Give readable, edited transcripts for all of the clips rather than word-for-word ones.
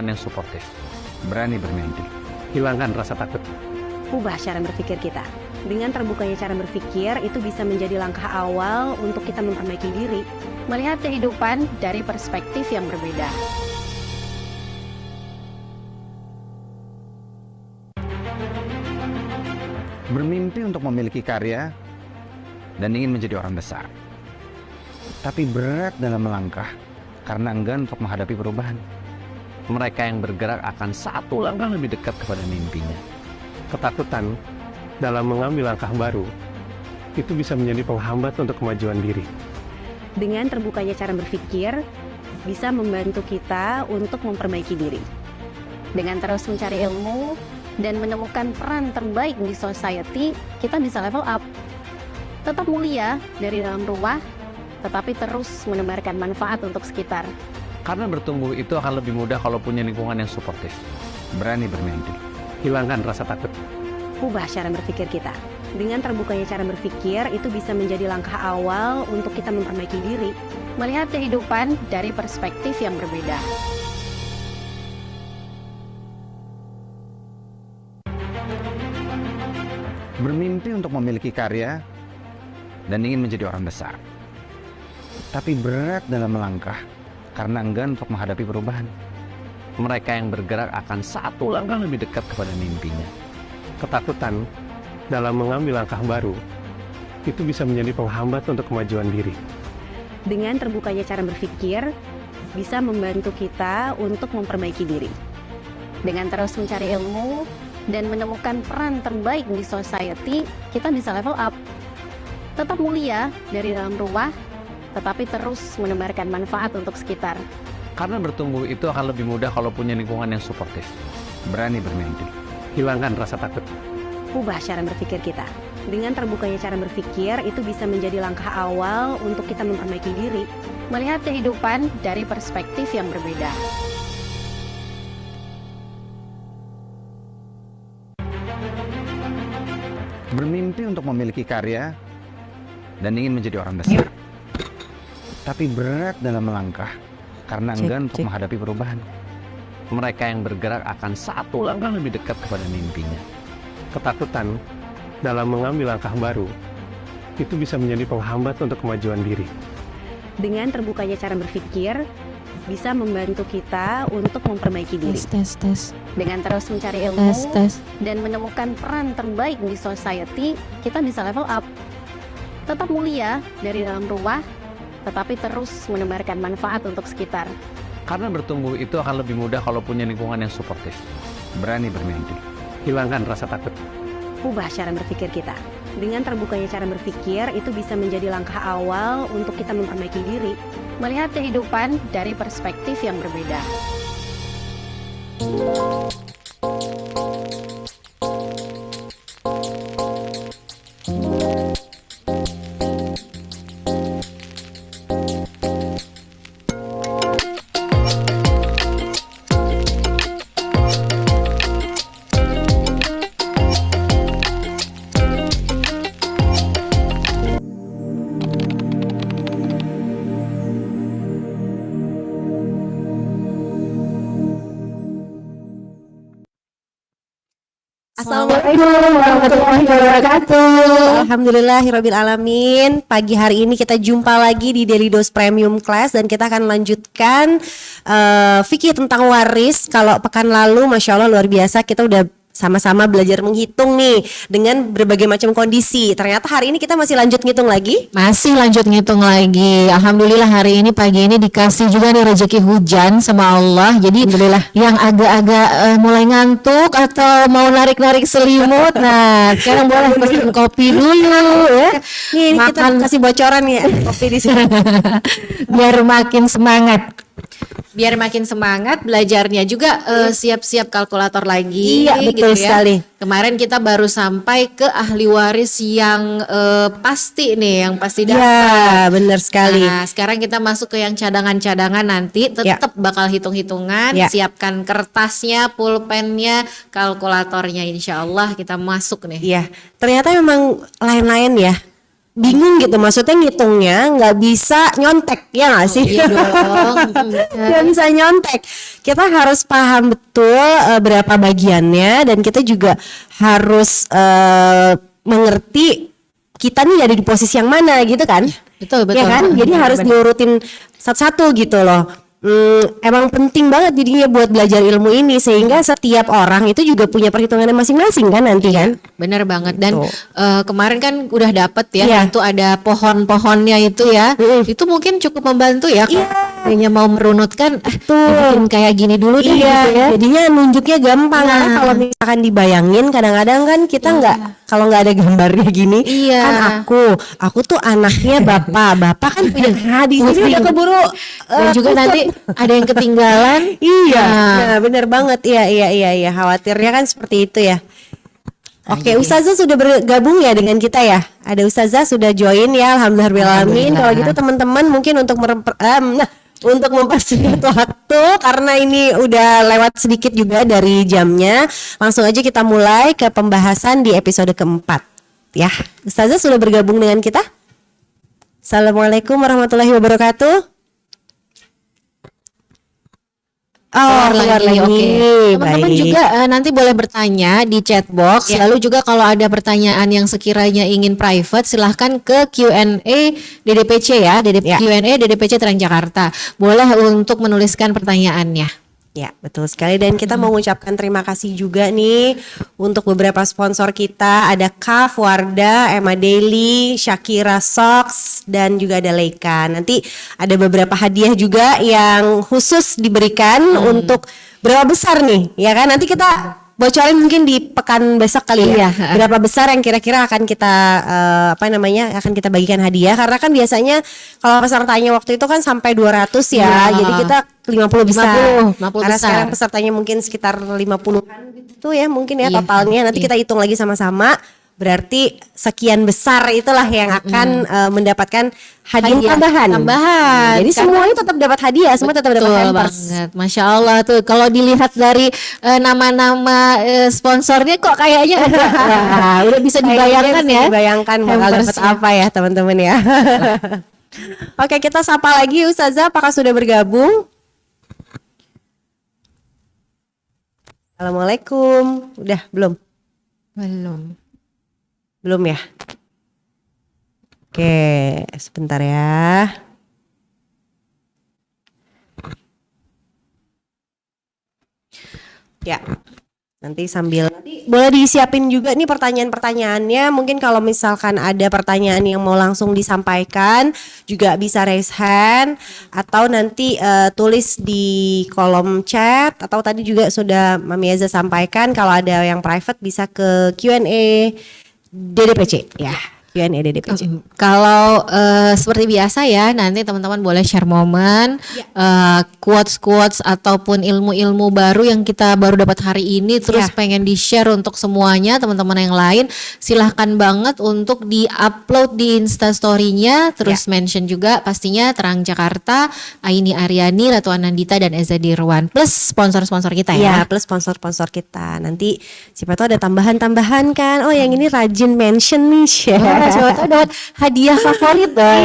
yang suportif, berani bermimpi, hilangkan rasa takut. Ubah cara berpikir kita. Dengan terbukanya cara berpikir, itu bisa menjadi langkah awal untuk kita memperbaiki diri. Melihat kehidupan dari perspektif yang berbeda. bermimpi untuk memiliki karya dan ingin menjadi orang besar, tapi berat dalam melangkah karena enggan untuk menghadapi perubahan. Mereka yang bergerak akan satu langkah lebih dekat kepada mimpinya. Ketakutan dalam mengambil langkah baru itu bisa menjadi penghambat untuk kemajuan diri. Dengan terbukanya cara berpikir, bisa membantu kita untuk memperbaiki diri. Dengan terus mencari ilmu dan menemukan peran terbaik di society, kita bisa level up. Tetap mulia dari dalam rumah, tetapi terus menebarkan manfaat untuk sekitar. Karena bertumbuh itu akan lebih mudah kalau punya lingkungan yang suportif, berani bermimpi, Hilangkan rasa takut. Ubah cara berpikir kita. Dengan terbukanya cara berpikir, itu bisa menjadi langkah awal untuk kita memperbaiki diri. Melihat kehidupan dari perspektif yang berbeda. bermimpi untuk memiliki karya dan ingin menjadi orang besar, tapi berat dalam melangkah karena enggan untuk menghadapi perubahan. Mereka yang bergerak akan satu langkah lebih dekat kepada mimpinya. Ketakutan dalam mengambil langkah baru itu bisa menjadi penghambat untuk kemajuan diri. Dengan terbukanya cara berpikir, bisa membantu kita untuk memperbaiki diri. Dengan terus mencari ilmu dan menemukan peran terbaik di society, kita bisa level up. Tetap mulia dari dalam rumah, tetapi terus menebarkan manfaat untuk sekitar. Karena bertumbuh itu akan lebih mudah kalau punya lingkungan yang suportif, berani bermimpi, Hilangkan rasa takut. Ubah cara berpikir kita. Dengan terbukanya cara berpikir, itu bisa menjadi langkah awal untuk kita memperbaiki diri. Melihat kehidupan dari perspektif yang berbeda. bermimpi untuk memiliki karya dan ingin menjadi orang besar, tapi berat dalam melangkah karena enggan untuk menghadapi perubahan. Mereka yang bergerak akan satu langkah lebih dekat kepada mimpinya. Ketakutan dalam mengambil langkah baru itu bisa menjadi penghambat untuk kemajuan diri. Dengan terbukanya cara berpikir, bisa membantu kita untuk memperbaiki diri. Tes. Dengan terus mencari ilmu dan menemukan peran terbaik di society, kita bisa level up. Tetap mulia dari dalam rumah, tetapi terus menebarkan manfaat untuk sekitar. Karena bertumbuh itu akan lebih mudah kalau punya lingkungan yang suportif, berani bermimpi, Hilangkan rasa takut. Ubah cara berpikir kita. Dengan terbukanya cara berpikir, itu bisa menjadi langkah awal untuk kita memperbaiki diri. Melihat kehidupan dari perspektif yang berbeda. Assalamualaikum warahmatullahi wabarakatuh. Alhamdulillahirabbil alamin. Pagi hari ini kita jumpa lagi di Daily Dose Premium Class dan kita akan lanjutkan fikih tentang waris. Kalau pekan lalu Masya Allah luar biasa, kita udah sama-sama belajar menghitung nih dengan berbagai macam kondisi. Ternyata hari ini kita masih lanjut ngitung lagi. Masih lanjut ngitung lagi. Alhamdulillah hari ini pagi ini dikasih juga nih rezeki hujan sama Allah. Jadi yang agak-agak mulai ngantuk atau mau narik-narik selimut, nah sekarang boleh pesen kopi dulu ya. Nih kita kasih bocoran ya kopi di sini. Biar makin semangat. Biar makin semangat belajarnya juga, siap-siap kalkulator lagi. Iya betul gitu ya. sekali. Kemarin kita baru sampai ke ahli waris yang pasti nih, yang pasti dapat. Ya benar sekali. Nah sekarang kita masuk ke yang cadangan-cadangan, nanti tetap bakal hitung-hitungan. Siapkan kertasnya, pulpennya, kalkulatornya, insya Allah kita masuk nih. Iya ternyata memang lain-lain ya. bingung gitu, maksudnya ngitungnya nggak bisa nyontek ya nggak sih? Iya dong. Nggak bisa nyontek. Kita harus paham betul berapa bagiannya, dan kita juga harus mengerti kita nih ada di posisi yang mana gitu kan? Betul, Ya kan? Jadi harus diurutin satu-satu gitu loh. Emang penting banget jadinya buat belajar ilmu ini, sehingga setiap orang itu juga punya perhitungannya masing-masing kan nanti kan? Bener banget. Dan Betul. kemarin kan udah dapet ya, Iya. itu ada pohon-pohonnya itu ya. Itu mungkin cukup membantu ya. Iya. Kalau hanya mau merunutkan, bikin kayak gini dulu deh Iya, gitu ya. jadinya nunjuknya gampang. Nah. Karena kalau misalkan dibayangin, kadang-kadang kan kita nggak, kalau nggak ada gambarnya gini, Iya. kan aku tuh anaknya bapak kan punya hadis ini udah keburu Dan juga kusut. nanti ada yang ketinggalan. Iya, Nah. nah bener banget, iya, khawatirnya kan seperti itu ya. Oke, Ustazah sudah bergabung ya dengan kita ya. Ada Ustazah sudah join ya, alhamdulillahirobbilalamin. Kalau gitu teman-teman mungkin untuk untuk mempersingkat waktu, karena ini udah lewat sedikit juga dari jamnya, langsung aja kita mulai ke pembahasan di episode keempat ya. Ustazah sudah bergabung dengan kita. Assalamualaikum warahmatullahi wabarakatuh. Keluar lagi, oke. Teman-teman Baik. juga nanti boleh bertanya di chat box. Ya. Lalu juga kalau ada pertanyaan yang sekiranya ingin private, silahkan ke Q&A DDPC ya, Ya. Q&A DDPC Transjakarta. Boleh untuk menuliskan pertanyaannya. Ya, betul sekali, dan kita mau mengucapkan terima kasih juga nih untuk beberapa sponsor kita, ada Kaf, Wardah, Emma Daily, Shakira Socks, dan juga ada Leica. Nanti ada beberapa hadiah juga yang khusus diberikan untuk berapa besar nih, ya kan? Nanti kita bocorin mungkin di pekan besok kali ya. Iya. Berapa besar yang kira-kira akan kita akan kita bagikan hadiah, karena kan biasanya kalau pesertanya waktu itu kan sampai 200 ya. Iya. Jadi kita 50 besar. 50 Karena besar. sekarang pesertanya mungkin sekitar 50-an gitu ya, mungkin ya Iya. totalnya. Nanti Iya. kita hitung lagi sama-sama. Berarti sekian besar itulah yang akan mendapatkan hadiah tambahan. Jadi Karena- semuanya tetap dapat hadiah, semua tetap dapat Betul hampers. banget, Masya Allah tuh. Kalau dilihat dari nama-nama sponsornya kok kayaknya wah, udah bisa dibayangkan ya. Dibayangkan bakal dapat Hampersnya. apa ya teman-teman ya. Oke, kita sapa lagi Ustazah, apakah sudah bergabung? Assalamualaikum. Udah belum? Belum ya? Oke, sebentar ya. Ya, nanti sambil boleh disiapin juga nih pertanyaan-pertanyaannya. Mungkin kalau misalkan ada pertanyaan yang mau langsung disampaikan, juga bisa raise hand atau nanti tulis di kolom chat, atau tadi juga sudah Mami Eza sampaikan kalau ada yang private bisa ke Q&A DDPC ya. Q&A DDPC. Kalau seperti biasa ya, nanti teman-teman boleh share momen, quotes-quotes ataupun ilmu-ilmu baru yang kita baru dapat hari ini, terus Ya. pengen di-share untuk semuanya teman-teman yang lain. Silahkan banget untuk di-upload di Instastory-nya, terus mention juga pastinya Terang Jakarta, Aini Aryani, Ratu Anandita, dan Eza Dirwan, plus sponsor-sponsor kita Ya, ya. plus sponsor-sponsor kita. Nanti siapa tahu ada tambahan-tambahan kan. Oh, yang ini rajin mention nih. Siapa tahu dapat hadiah favorit dong.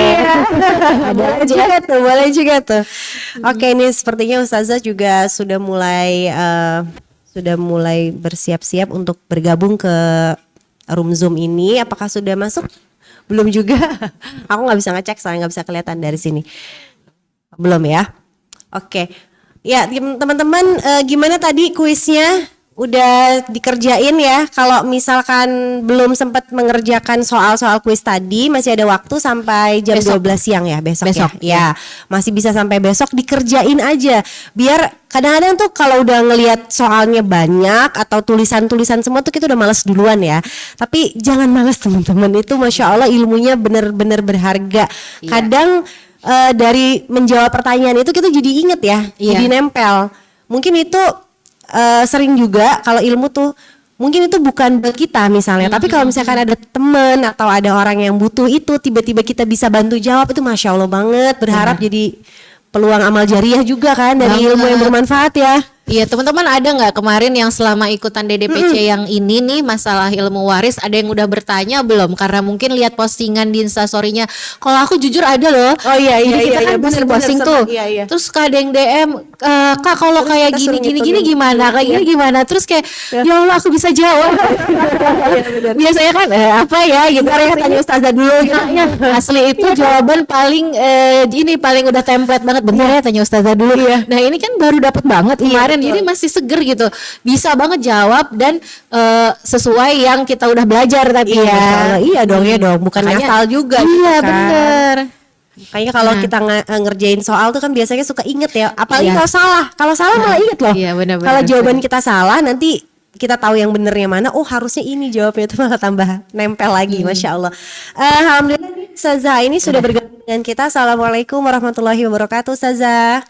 Boleh juga tuh, boleh juga tuh. Oke, ini sepertinya Ustazah juga sudah mulai bersiap-siap untuk bergabung ke room Zoom ini. Apakah sudah masuk? Belum juga. Aku nggak bisa ngecek soalnya nggak bisa kelihatan dari sini. Belum ya? Oke. Ya, teman-teman, gimana tadi kuisnya? Udah dikerjain ya? Kalau misalkan belum sempat mengerjakan soal-soal kuis tadi, masih ada waktu sampai jam Besok. 12 siang ya, besok Besok, ya. Masih bisa sampai besok, dikerjain aja. Biar kadang-kadang tuh kalau udah ngelihat soalnya banyak atau tulisan-tulisan semua tuh kita udah males duluan ya. Tapi jangan males teman-teman, itu Masya Allah ilmunya bener-bener berharga. Kadang dari menjawab pertanyaan itu kita jadi inget ya, jadi nempel. Mungkin itu sering juga kalau ilmu tuh mungkin itu bukan buat kita misalnya, tapi kalau misalkan ada teman atau ada orang yang butuh itu, tiba-tiba kita bisa bantu jawab, itu Masya Allah banget. Berharap jadi peluang amal jariah juga kan dari ilmu yang bermanfaat ya. Iya, teman-teman ada nggak kemarin yang selama ikutan DDPC yang ini nih masalah ilmu waris ada yang udah bertanya belum? Karena mungkin lihat postingan di Instastory-nya. Kalau aku jujur ada loh. Oh iya Jadi kita kan bener, posting bener, tuh. Iya iya. Terus ada yang DM, Kak kalau Terus kayak kita suruh gini ngitungin. gimana? Kayak gini gimana? Terus kayak ya Allah aku bisa jawab. Biasanya kan apa ya gitu. Kita tanya ustazah dulu gitu. Ya, asli itu jawaban paling ini paling udah template banget. Bentar ya tanya ustazah dulu. Nah ini kan baru dapat banget kemarin, jadi masih seger gitu. Bisa banget jawab dan sesuai yang kita udah belajar tadi Iya, ya. Masya Allah. Iya dong ya dong, bukan Makanya- ngasal juga. Iya gitu kan. bener. Kayaknya kalau Nah. kita ngerjain soal tuh kan biasanya suka inget ya. Apalagi Iya. kalau salah. Kalau salah malah inget loh. Iya benar-benar. Kalau jawaban kita salah nanti kita tahu yang benernya mana. Oh harusnya ini jawabnya itu malah tambah nempel lagi. Masya Allah. Alhamdulillah Ustazah ini sudah bergabung dengan kita. Assalamualaikum warahmatullahi wabarakatuh Ustazah.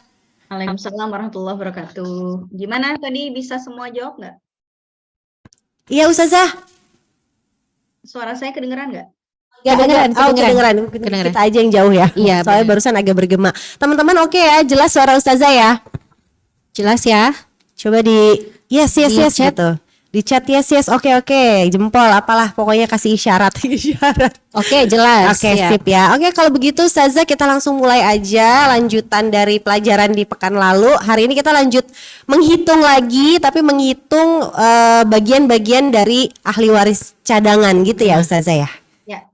Waalaikumsalam warahmatullahi wabarakatuh. Gimana tadi bisa semua jawab nggak? Iya Ustazah. Suara saya kedengeran nggak? Ya, kedengeran, kedengeran. Kedengeran. Kita aja yang jauh ya. Iya, Soalnya benar. barusan agak bergema. Teman-teman oke ya, jelas suara Ustazah ya. Jelas ya. Coba di yes Di chat. gitu. Di chat yes oke jempol apalah pokoknya kasih isyarat isyarat. Oke jelas. Oke ya. sip ya. Oke kalau begitu Ustazah kita langsung mulai aja lanjutan dari pelajaran di pekan lalu. Hari ini kita lanjut menghitung lagi tapi menghitung bagian-bagian dari ahli waris cadangan gitu ya Ustazah ya. Ya.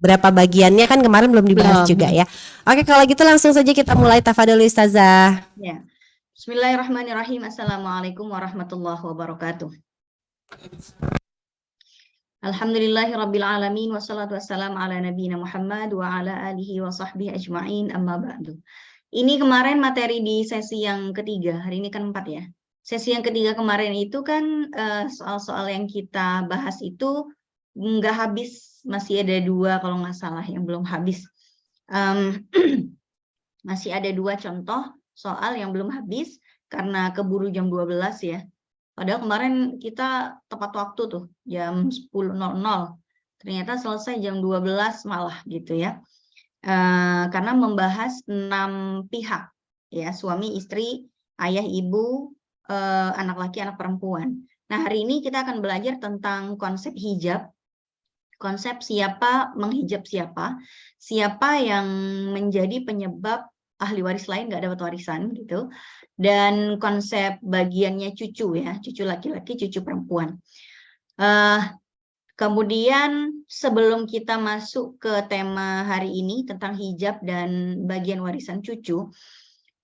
Berapa bagiannya kan kemarin belum dibahas Belum. juga ya. Oke kalau gitu langsung saja kita mulai tafadhol Ustazah. Ya. Bismillahirrahmanirrahim. Assalamualaikum warahmatullahi wabarakatuh. Alhamdulillahirabbil alamin wassalatu wassalamu ala nabiyina Muhammad wa ala alihi wa sahbihi ajma'in amma ba'du. Ini kemarin materi di sesi yang ketiga, hari ini kan 4 ya. Sesi yang ketiga kemarin itu kan soal-soal yang kita bahas itu nggak habis, masih ada 2 kalau nggak salah yang belum habis. Masih ada 2 contoh soal yang belum habis karena keburu jam 12 ya. Padahal kemarin kita tepat waktu tuh jam 10.00. Ternyata selesai jam 12 malah gitu ya. Karena membahas 6 pihak ya, suami, istri, ayah, ibu, anak laki, anak perempuan. Nah, hari ini kita akan belajar tentang konsep hijab. Konsep siapa menghijab siapa, siapa yang menjadi penyebab ahli waris lain nggak dapat warisan gitu, dan konsep bagiannya cucu ya, cucu laki-laki, cucu perempuan. Kemudian sebelum kita masuk ke tema hari ini tentang hijab dan bagian warisan cucu,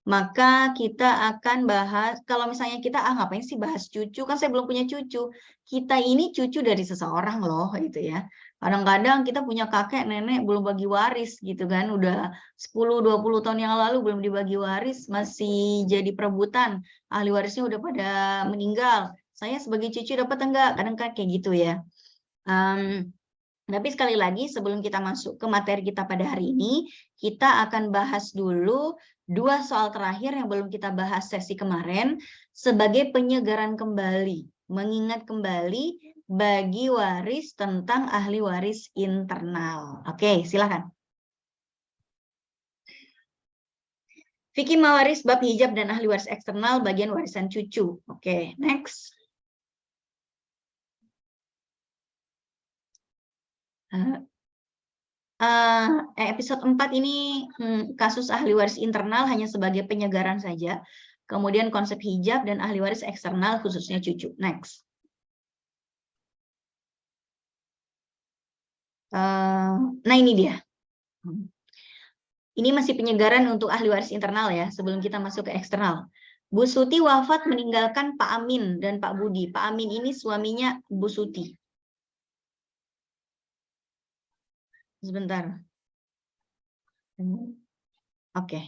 maka kita akan bahas, kalau misalnya kita ngapain sih bahas cucu, kan saya belum punya cucu. Kita ini cucu dari seseorang loh gitu ya. Kadang-kadang kita punya kakek nenek belum bagi waris gitu kan, udah 10-20 tahun yang lalu belum dibagi waris, masih jadi perebutan, ahli warisnya udah pada meninggal, saya sebagai cucu dapat enggak, kadang kan kayak gitu ya. Tapi sekali lagi sebelum kita masuk ke materi kita pada hari ini, kita akan bahas dulu 2 soal terakhir yang belum kita bahas sesi kemarin sebagai penyegaran kembali, mengingat kembali bagi waris tentang ahli waris internal. Oke, silakan. Fikih mawaris bab hijab dan ahli waris eksternal bagian warisan cucu. Oke, next. Episode 4 ini kasus ahli waris internal hanya sebagai penyegaran saja. Kemudian konsep hijab dan ahli waris eksternal khususnya cucu. Next. Nah ini dia. Ini masih penyegaran untuk ahli waris internal ya, sebelum kita masuk ke eksternal. Bu Suti wafat meninggalkan Pak Amin dan Pak Budi. Pak Amin ini suaminya Bu Suti. Sebentar. Oke.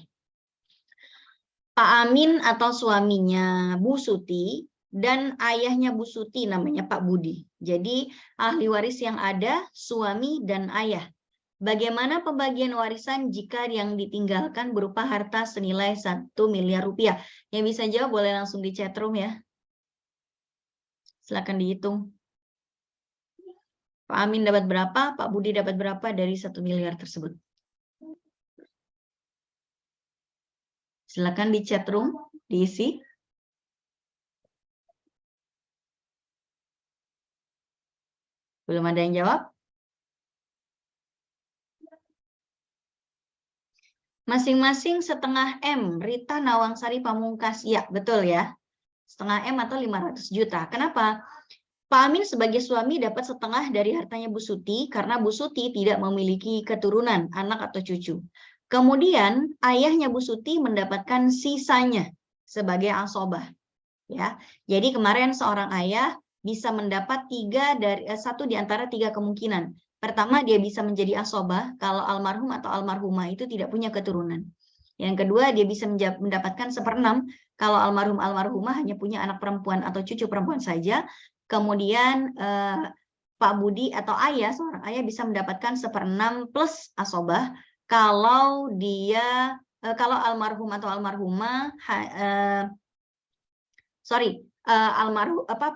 Pak Amin atau suaminya Bu Suti dan ayahnya Bu Suti namanya Pak Budi. Jadi ahli waris yang ada suami dan ayah. Bagaimana pembagian warisan jika yang ditinggalkan berupa harta senilai 1 miliar rupiah? Yang bisa jawab boleh langsung di chat room ya. Silakan dihitung. Pak Amin dapat berapa, Pak Budi dapat berapa dari 1 miliar tersebut? Silakan di chat room diisi. Belum ada yang jawab? Masing-masing setengah M. Rita Nawangsari Pamungkas. Ya, betul ya. Setengah M atau 500 juta. Kenapa? Pak Amin sebagai suami dapat setengah dari hartanya Bu Suti karena Bu Suti tidak memiliki keturunan, anak atau cucu. Kemudian ayahnya Bu Suti mendapatkan sisanya sebagai asobah. Ya, jadi kemarin seorang ayah bisa mendapat satu di antara tiga kemungkinan. Pertama, dia bisa menjadi asobah kalau almarhum atau almarhumah itu tidak punya keturunan. Yang kedua, dia bisa mendapatkan 1/6 kalau almarhum almarhumah hanya punya anak perempuan atau cucu perempuan saja. Kemudian Pak Budi atau ayah, seorang ayah bisa mendapatkan 1/6 plus asobah kalau dia kalau almarhum atau almarhumah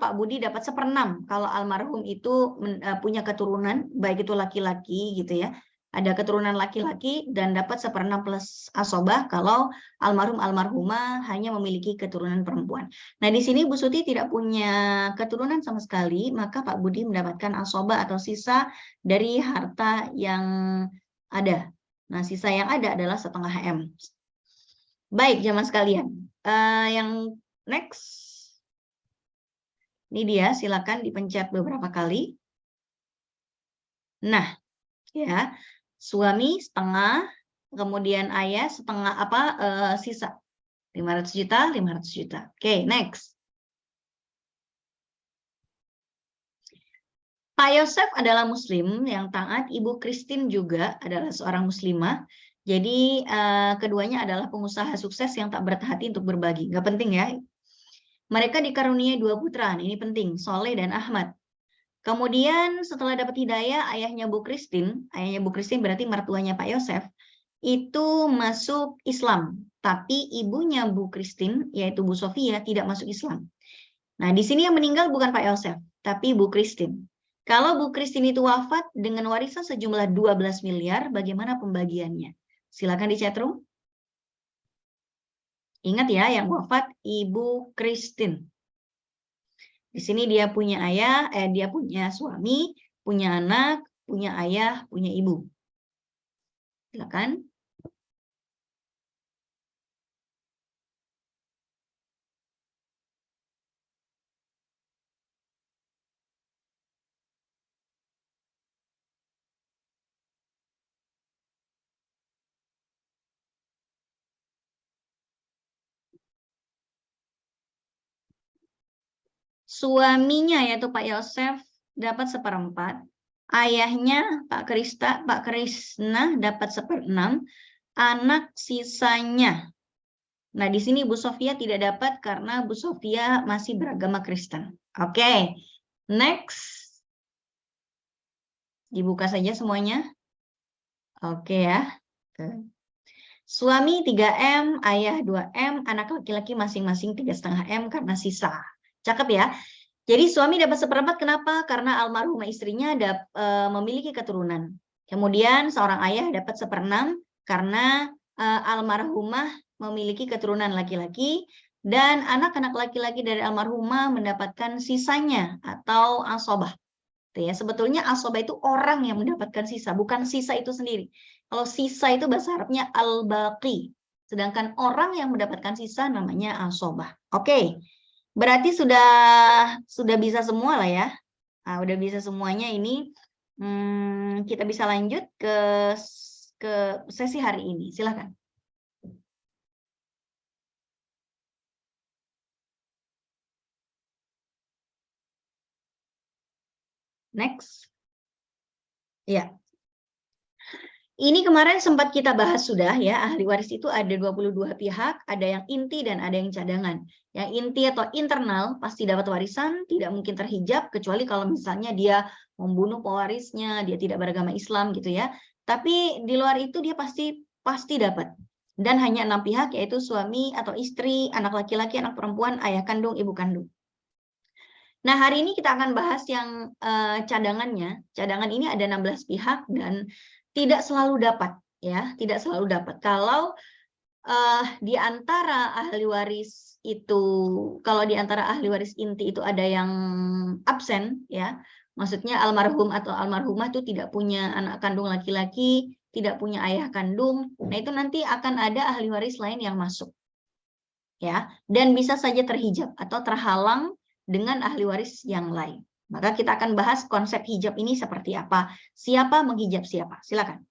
Pak Budi dapat 1/6 kalau almarhum itu punya keturunan, baik itu laki-laki gitu ya, ada keturunan laki-laki dan dapat 1/6 plus asobah kalau almarhum almarhumah hanya memiliki keturunan perempuan. Nah di sini Bu Suti tidak punya keturunan sama sekali, maka Pak Budi mendapatkan asobah atau sisa dari harta yang ada. Nah sisa yang ada adalah setengah M. Baik jamaah sekalian, yang next. Ini dia, silakan dipencet beberapa kali. Nah, ya, suami setengah, kemudian ayah setengah sisa 500 juta, 500 juta. Oke, next. Pak Yosef adalah muslim yang taat, Ibu Christine juga adalah seorang muslimah. Jadi keduanya adalah pengusaha sukses yang tak berhati untuk berbagi. Nggak penting ya. Mereka dikaruniai 2 putra, ini penting, Soleh dan Ahmad. Kemudian setelah dapat hidayah, ayahnya Bu Christine berarti mertuanya Pak Yosef, itu masuk Islam. Tapi ibunya Bu Christine, yaitu Bu Sofia, tidak masuk Islam. Nah, di sini yang meninggal bukan Pak Yosef, tapi Bu Christine. Kalau Bu Christine itu wafat dengan warisan sejumlah 12 miliar, bagaimana pembagiannya? Silakan di chatroom. Ingat ya, yang wafat Ibu Christine. Di sini dia punya ayah, dia punya suami, punya anak, punya ayah, punya ibu. Silakan. Suaminya yaitu Pak Yosef dapat 1/4, ayahnya Pak Krisna dapat 1/6, anak sisanya. Nah di sini Bu Sofia tidak dapat karena Bu Sofia masih beragama Kristen. Oke, next. Dibuka saja semuanya. Oke ya. Suami 3M, ayah 2M, anak laki-laki masing-masing 3,5 M karena sisa. Cakep ya. Jadi suami dapat 1/4 kenapa? Karena almarhumah istrinya memiliki keturunan. Kemudian seorang ayah dapat 1/6 karena almarhumah memiliki keturunan laki-laki dan anak-anak laki-laki dari almarhumah mendapatkan sisanya atau asobah. Ya, sebetulnya asobah itu orang yang mendapatkan sisa, bukan sisa itu sendiri. Kalau sisa itu bahasa Arabnya al-baqi, sedangkan orang yang mendapatkan sisa namanya asobah. Oke. Berarti sudah bisa semua lah ya. Nah, udah bisa semuanya ini. Kita bisa lanjut ke sesi hari ini. Silakan. Next. Ya. Ini kemarin sempat kita bahas sudah ya, ahli waris itu ada 22 pihak, ada yang inti dan ada yang cadangan. Yang inti atau internal pasti dapat warisan, tidak mungkin terhijab, kecuali kalau misalnya dia membunuh pewarisnya, dia tidak beragama Islam gitu ya. Tapi di luar itu dia pasti dapat. Dan hanya 6 pihak, yaitu suami atau istri, anak laki-laki, anak perempuan, ayah kandung, ibu kandung. Nah hari ini kita akan bahas yang cadangannya. Cadangan ini ada 16 pihak dan tidak selalu dapat ya, tidak selalu dapat. Kalau di antara ahli waris itu, kalau di antara ahli waris inti itu ada yang absen ya, Maksudnya almarhum atau almarhumah itu tidak punya anak kandung laki-laki, tidak punya ayah kandung. Nah, itu nanti akan ada ahli waris lain yang masuk. Ya, dan bisa saja terhijab atau terhalang dengan ahli waris yang lain. Maka kita akan bahas konsep hijab ini seperti apa. Siapa menghijab siapa? Silakan.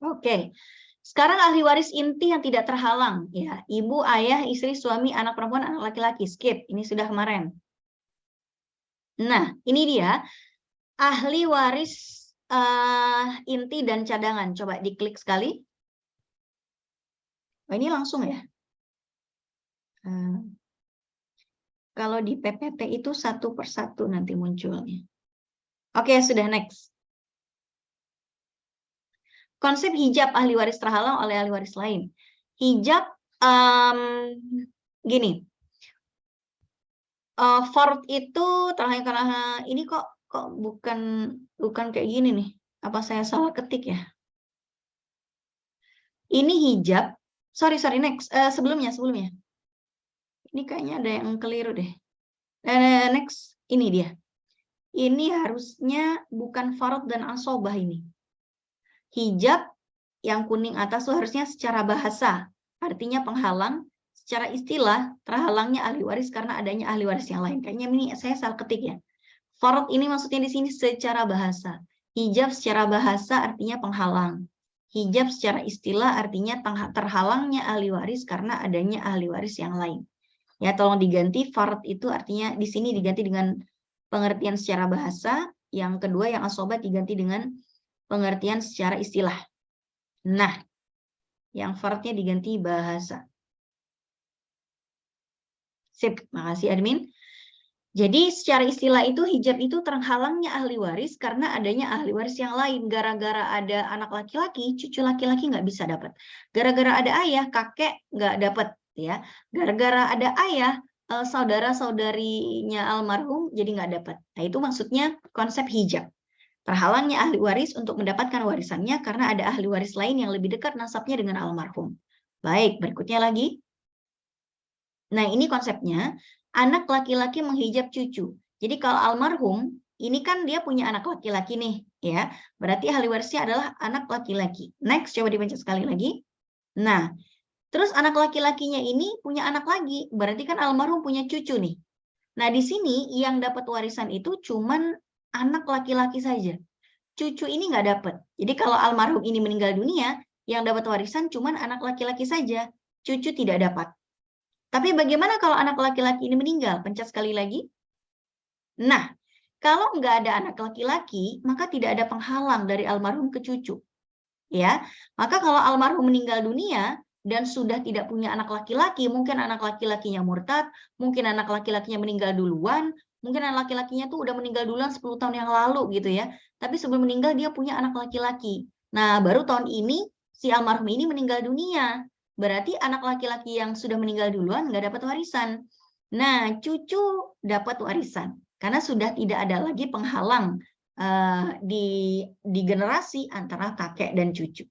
Oke. Sekarang ahli waris inti yang tidak terhalang, ya, ibu, ayah, istri, suami, anak perempuan, anak laki-laki. Skip, ini sudah kemarin. Nah, ini dia ahli waris inti dan cadangan. Coba diklik sekali. Oh, ini langsung ya. Kalau di PPT itu satu persatu nanti munculnya. Oke, sudah next. Konsep hijab ahli waris terhalang oleh ahli waris lain. Hijab gini. Fard itu terhalang karena ini kok bukan kayak gini nih. Apa saya salah ketik ya? Ini hijab. Sorry next. Sebelumnya. Ini kayaknya ada yang keliru deh. Next, ini dia. Ini harusnya bukan fard dan asobah ini. Hijab yang kuning atas itu harusnya secara bahasa, artinya penghalang. Secara istilah, terhalangnya ahli waris karena adanya ahli waris yang lain. Kayaknya ini saya salah ketik ya. Fard ini maksudnya di sini secara bahasa. Hijab secara bahasa artinya penghalang. Hijab secara istilah artinya terhalangnya ahli waris karena adanya ahli waris yang lain. Ya, tolong diganti. Fard itu artinya di sini diganti dengan pengertian secara bahasa. Yang kedua yang asobat diganti dengan pengertian secara istilah. Nah, yang fardnya diganti bahasa. Sip, makasih admin. Jadi secara istilah itu hijab itu terhalangnya ahli waris karena adanya ahli waris yang lain. Gara-gara ada anak laki-laki, cucu laki-laki nggak bisa dapat. Gara-gara ada ayah, kakek nggak dapat. Ya, gara-gara ada ayah, saudara-saudarinya almarhum jadi nggak dapat. Nah, itu maksudnya konsep hijab. Terhalangnya ahli waris untuk mendapatkan warisannya karena ada ahli waris lain yang lebih dekat nasabnya dengan almarhum. Baik, berikutnya lagi. Nah, ini konsepnya. Anak laki-laki menghijab cucu. Jadi kalau almarhum, ini kan dia punya anak laki-laki nih, ya. Berarti ahli warisnya adalah anak laki-laki. Next, coba dipencet sekali lagi. Nah, terus anak laki-lakinya ini punya anak lagi. Berarti kan almarhum punya cucu nih. Nah, di sini yang dapat warisan itu cuman anak laki-laki saja. Cucu ini nggak dapat. Jadi kalau almarhum ini meninggal dunia, yang dapat warisan cuman anak laki-laki saja. Cucu tidak dapat. Tapi bagaimana kalau anak laki-laki ini meninggal? Pencet sekali lagi. Nah, kalau nggak ada anak laki-laki, maka tidak ada penghalang dari almarhum ke cucu. Ya, maka kalau almarhum meninggal dunia dan sudah tidak punya anak laki-laki, mungkin anak laki-lakinya murtad, mungkin anak laki-lakinya meninggal duluan, mungkin anak laki-lakinya tuh udah meninggal duluan 10 tahun yang lalu gitu ya. Tapi sebelum meninggal dia punya anak laki-laki. Nah, baru tahun ini si almarhum ini meninggal dunia. Berarti anak laki-laki yang sudah meninggal duluan nggak dapat warisan. Nah, cucu dapat warisan. Karena sudah tidak ada lagi penghalang di generasi antara kakek dan cucu.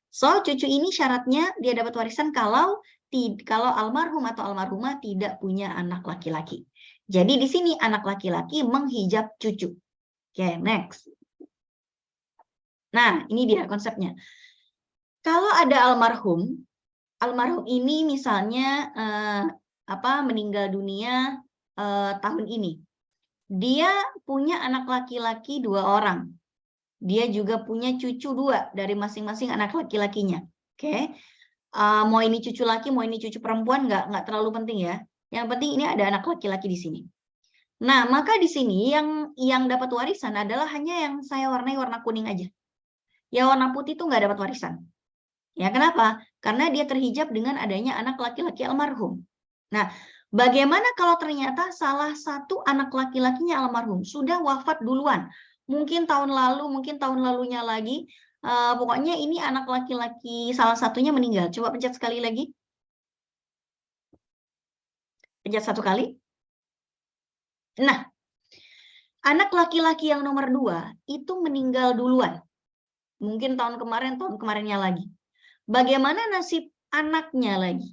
So, cucu ini syaratnya dia dapat warisan kalau almarhum atau almarhumah tidak punya anak laki-laki. Jadi di sini anak laki-laki menghijab cucu. Oke, next. Nah, ini dia konsepnya. Kalau ada almarhum ini misalnya meninggal dunia tahun ini. Dia punya anak laki-laki 2 orang. Dia juga punya cucu 2 dari masing-masing anak laki-lakinya. Oke. Mau ini cucu laki, mau ini cucu perempuan nggak terlalu penting ya. Yang penting ini ada anak laki-laki di sini. Nah, maka di sini yang dapat warisan adalah hanya yang saya warnai warna kuning aja. Yang warna putih itu nggak dapat warisan. Ya, kenapa? Karena dia terhijab dengan adanya anak laki-laki almarhum. Nah, bagaimana kalau ternyata salah satu anak laki-lakinya almarhum sudah wafat duluan? Mungkin tahun lalu, mungkin tahun lalunya lagi. Pokoknya ini anak laki-laki salah satunya meninggal. Coba pencet sekali lagi. Pencet 1 kali. Nah, anak laki-laki yang nomor 2 itu meninggal duluan. Mungkin tahun kemarinnya lagi. Bagaimana nasib anaknya lagi?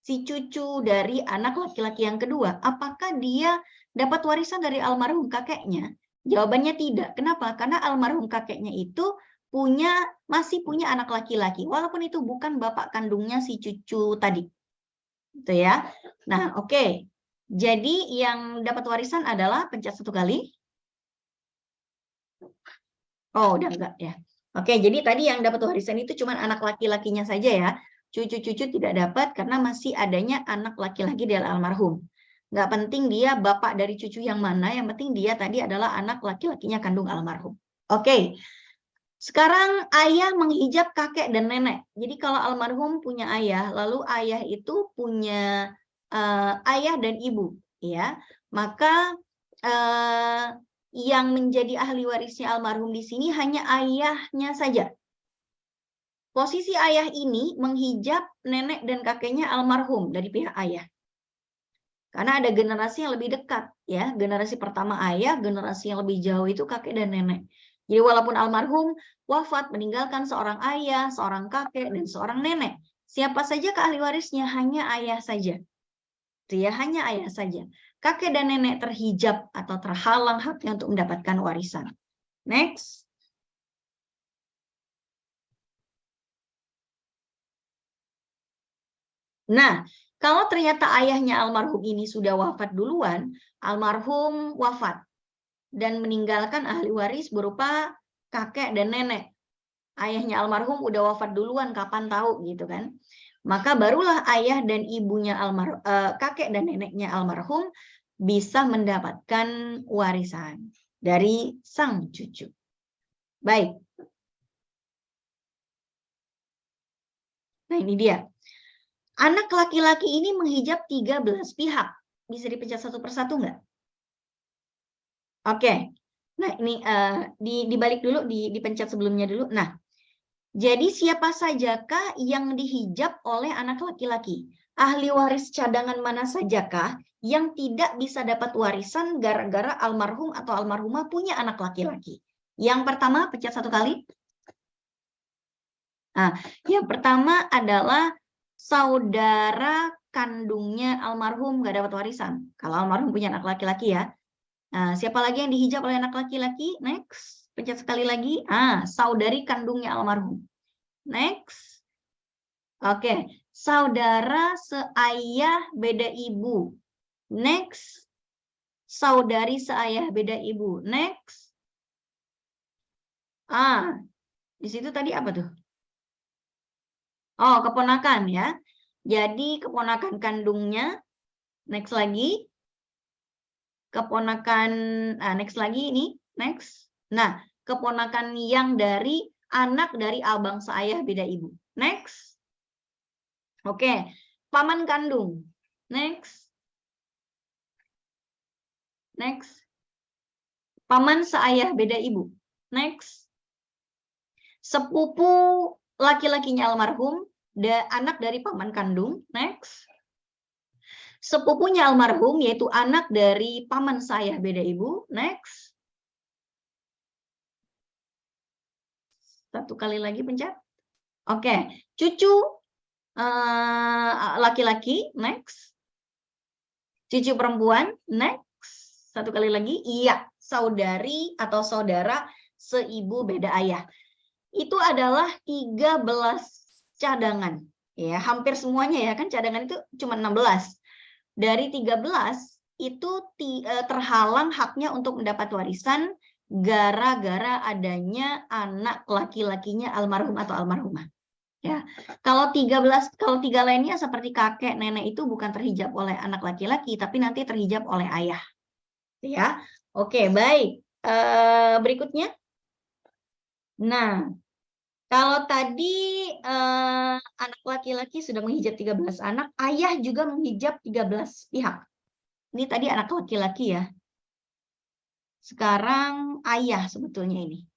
si cucu dari anak laki-laki yang kedua, apakah dia dapat warisan dari almarhum kakeknya? Jawabannya tidak. Kenapa? Karena almarhum kakeknya itu masih punya anak laki-laki, walaupun itu bukan bapak kandungnya si cucu tadi. Gitu ya. Nah, oke. Jadi yang dapat warisan adalah pencet 1 kali. Oh, udah enggak ya. Oke, jadi tadi yang dapat warisan itu cuma anak laki-lakinya saja ya. Cucu-cucu tidak dapat karena masih adanya anak laki-laki dari almarhum. Nggak penting dia bapak dari cucu yang mana, yang penting dia tadi adalah anak laki-lakinya kandung almarhum. Oke, sekarang ayah menghijab kakek dan nenek. Jadi kalau almarhum punya ayah, lalu ayah itu punya ayah dan ibu, ya. Maka yang menjadi ahli warisnya almarhum di sini hanya ayahnya saja. Posisi ayah ini menghijab nenek dan kakeknya almarhum dari pihak ayah. Karena ada generasi yang lebih dekat, ya. Generasi pertama ayah, generasi yang lebih jauh itu kakek dan nenek. Jadi walaupun almarhum wafat meninggalkan seorang ayah, seorang kakek, dan seorang nenek, siapa saja ke ahli warisnya? Hanya ayah saja. Itu ya, hanya ayah saja. Kakek dan nenek terhijab atau terhalang haknya untuk mendapatkan warisan. Next. Nah, kalau ternyata ayahnya almarhum ini sudah wafat duluan, almarhum wafat dan meninggalkan ahli waris berupa kakek dan nenek. Ayahnya almarhum udah wafat duluan, kapan tahu gitu kan. Maka barulah ayah dan ibunya kakek dan neneknya almarhum bisa mendapatkan warisan dari sang cucu. Baik. Nah, ini dia. Anak laki-laki ini menghijab 13 pihak. Bisa dipencet satu persatu nggak? Oke. Nah, ini dibalik dulu, dipencet sebelumnya dulu. Nah, jadi siapa sajakah yang dihijab oleh anak laki-laki? Ahli waris cadangan mana sajakah yang tidak bisa dapat warisan gara-gara almarhum atau almarhumah punya anak laki-laki? Yang pertama, pencet 1 kali. Nah, yang pertama adalah saudara kandungnya almarhum nggak dapat warisan. Kalau almarhum punya anak laki-laki ya. Nah, siapa lagi yang dihijab oleh anak laki-laki? Next. Pencet sekali lagi. Saudari kandungnya almarhum. Next. Oke. Saudara seayah beda ibu. Next. Saudari seayah beda ibu. Next. Di situ tadi apa tuh? Oh, keponakan ya. Jadi keponakan kandungnya. Next lagi. Keponakan, next lagi ini. Next. Nah, keponakan yang dari anak dari abang seayah beda ibu. Next. Oke. Paman kandung. Next. Next. Paman seayah beda ibu. Next. Sepupu laki-lakinya almarhum, anak dari paman kandung. Next. Sepupunya almarhum, yaitu anak dari paman saya beda ibu. Next. 1 kali lagi pencet. Oke. Cucu laki-laki. Next. Cucu perempuan. Next. 1 kali lagi. Iya. Saudari atau saudara seibu beda ayah. Itu adalah 13 cadangan. Ya, hampir semuanya ya kan, cadangan itu cuma 16. Dari 13 itu terhalang haknya untuk mendapat warisan gara-gara adanya anak laki-lakinya almarhum atau almarhumah. Ya. Kalau 3 lainnya seperti kakek, nenek itu bukan terhijab oleh anak laki-laki tapi nanti terhijab oleh ayah. Ya. Oke, baik. Berikutnya. Nah, kalau tadi anak laki-laki sudah menghijab 13 anak, ayah juga menghijab 13 pihak. Ini tadi anak laki-laki ya. Sekarang ayah sebetulnya ini.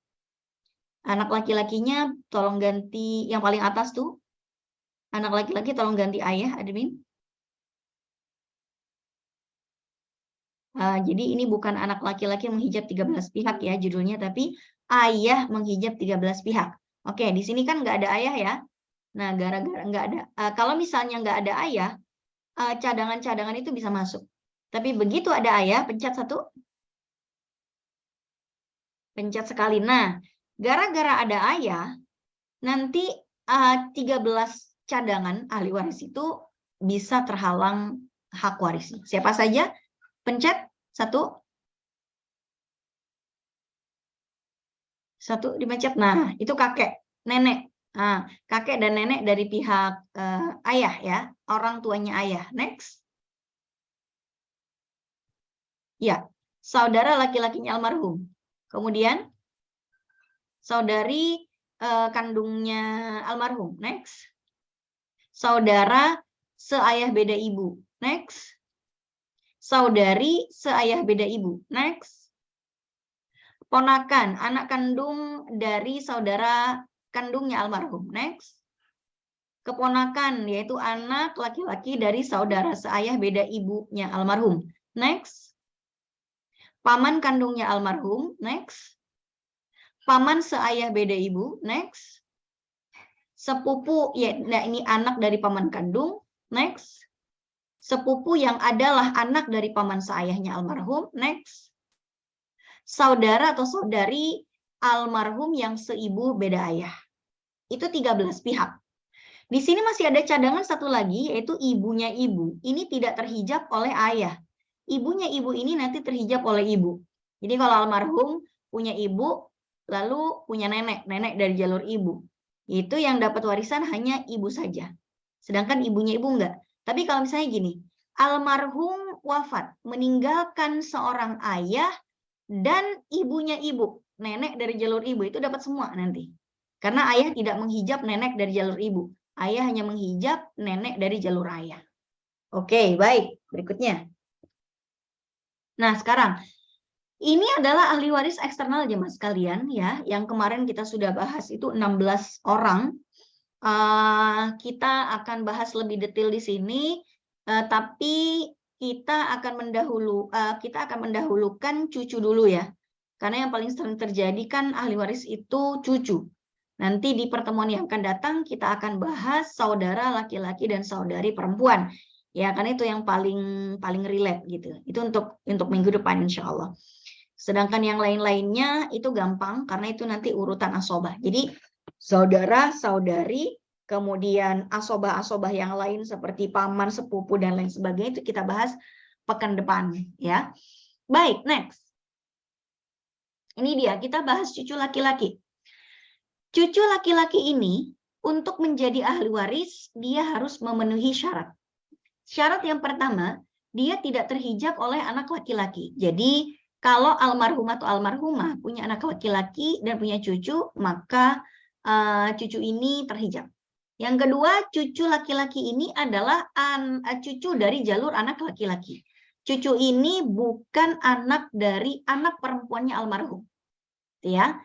Anak laki-lakinya tolong ganti yang paling atas tuh. Anak laki-laki tolong ganti ayah, admin. Jadi ini bukan anak laki-laki yang menghijab 13 pihak ya judulnya, tapi ayah menghijab 13 pihak. Oke, di sini kan nggak ada ayah ya. Nah, gara-gara nggak ada, kalau misalnya nggak ada ayah, cadangan-cadangan itu bisa masuk. Tapi begitu ada ayah, pencet satu, pencet sekali. Nah, gara-gara ada ayah, nanti 13 cadangan ahli waris itu bisa terhalang hak warisnya. Siapa saja? Pencet satu, satu dipencet. Nah, itu kakek, nenek. Nah, kakek dan nenek dari pihak ayah ya, orang tuanya ayah. Next. Ya, saudara laki-lakinya almarhum. Kemudian saudari kandungnya almarhum. Next. Saudara seayah beda ibu. Next. Saudari seayah beda ibu. Next. Ponakan, anak kandung dari saudara kandungnya almarhum. Next. Keponakan, yaitu anak laki-laki dari saudara seayah beda ibunya almarhum. Next. Paman kandungnya almarhum. Next. Paman seayah beda ibu. Next. Sepupu, ya, nah ini anak dari paman kandung. Next. Sepupu yang adalah anak dari paman seayahnya almarhum. Next. Saudara atau saudari almarhum yang seibu beda ayah. Itu 13 pihak. Di sini masih ada cadangan satu lagi, yaitu ibunya ibu. Ini tidak terhijab oleh ayah. Ibunya ibu ini nanti terhijab oleh ibu. Jadi kalau almarhum punya ibu, lalu punya nenek, nenek dari jalur ibu. Itu yang dapat warisan hanya ibu saja. Sedangkan ibunya ibu enggak. Tapi kalau misalnya gini, almarhum wafat, meninggalkan seorang ayah dan ibunya ibu, nenek dari jalur ibu, itu dapat semua nanti. Karena ayah tidak menghijab nenek dari jalur ibu. Ayah hanya menghijab nenek dari jalur ayah. Oke, baik. Berikutnya. Nah, sekarang ini adalah ahli waris eksternal jemaah sekalian ya, yang kemarin kita sudah bahas itu 16 orang. Kita akan bahas lebih detail di sini, tapi kita akan mendahulukan cucu dulu ya. Karena yang paling sering terjadi kan ahli waris itu cucu. Nanti di pertemuan yang akan datang kita akan bahas saudara laki-laki dan saudari perempuan. Ya, karena itu yang paling relate gitu. Itu untuk minggu depan insya Allah. Sedangkan yang lain-lainnya itu gampang karena itu nanti urutan asobah. Jadi saudara, saudari, kemudian asobah-asobah yang lain seperti paman, sepupu dan lain sebagainya itu kita bahas pekan depan ya. Baik, next. Ini dia, kita bahas cucu laki-laki. Cucu laki-laki ini untuk menjadi ahli waris dia harus memenuhi syarat. Syarat yang pertama, dia tidak terhijab oleh anak laki-laki. Jadi kalau almarhum atau almarhumah punya anak laki-laki dan punya cucu, maka cucu ini terhijab. Yang kedua, cucu laki-laki ini adalah cucu dari jalur anak laki-laki. Cucu ini bukan anak dari anak perempuannya almarhum. Ya.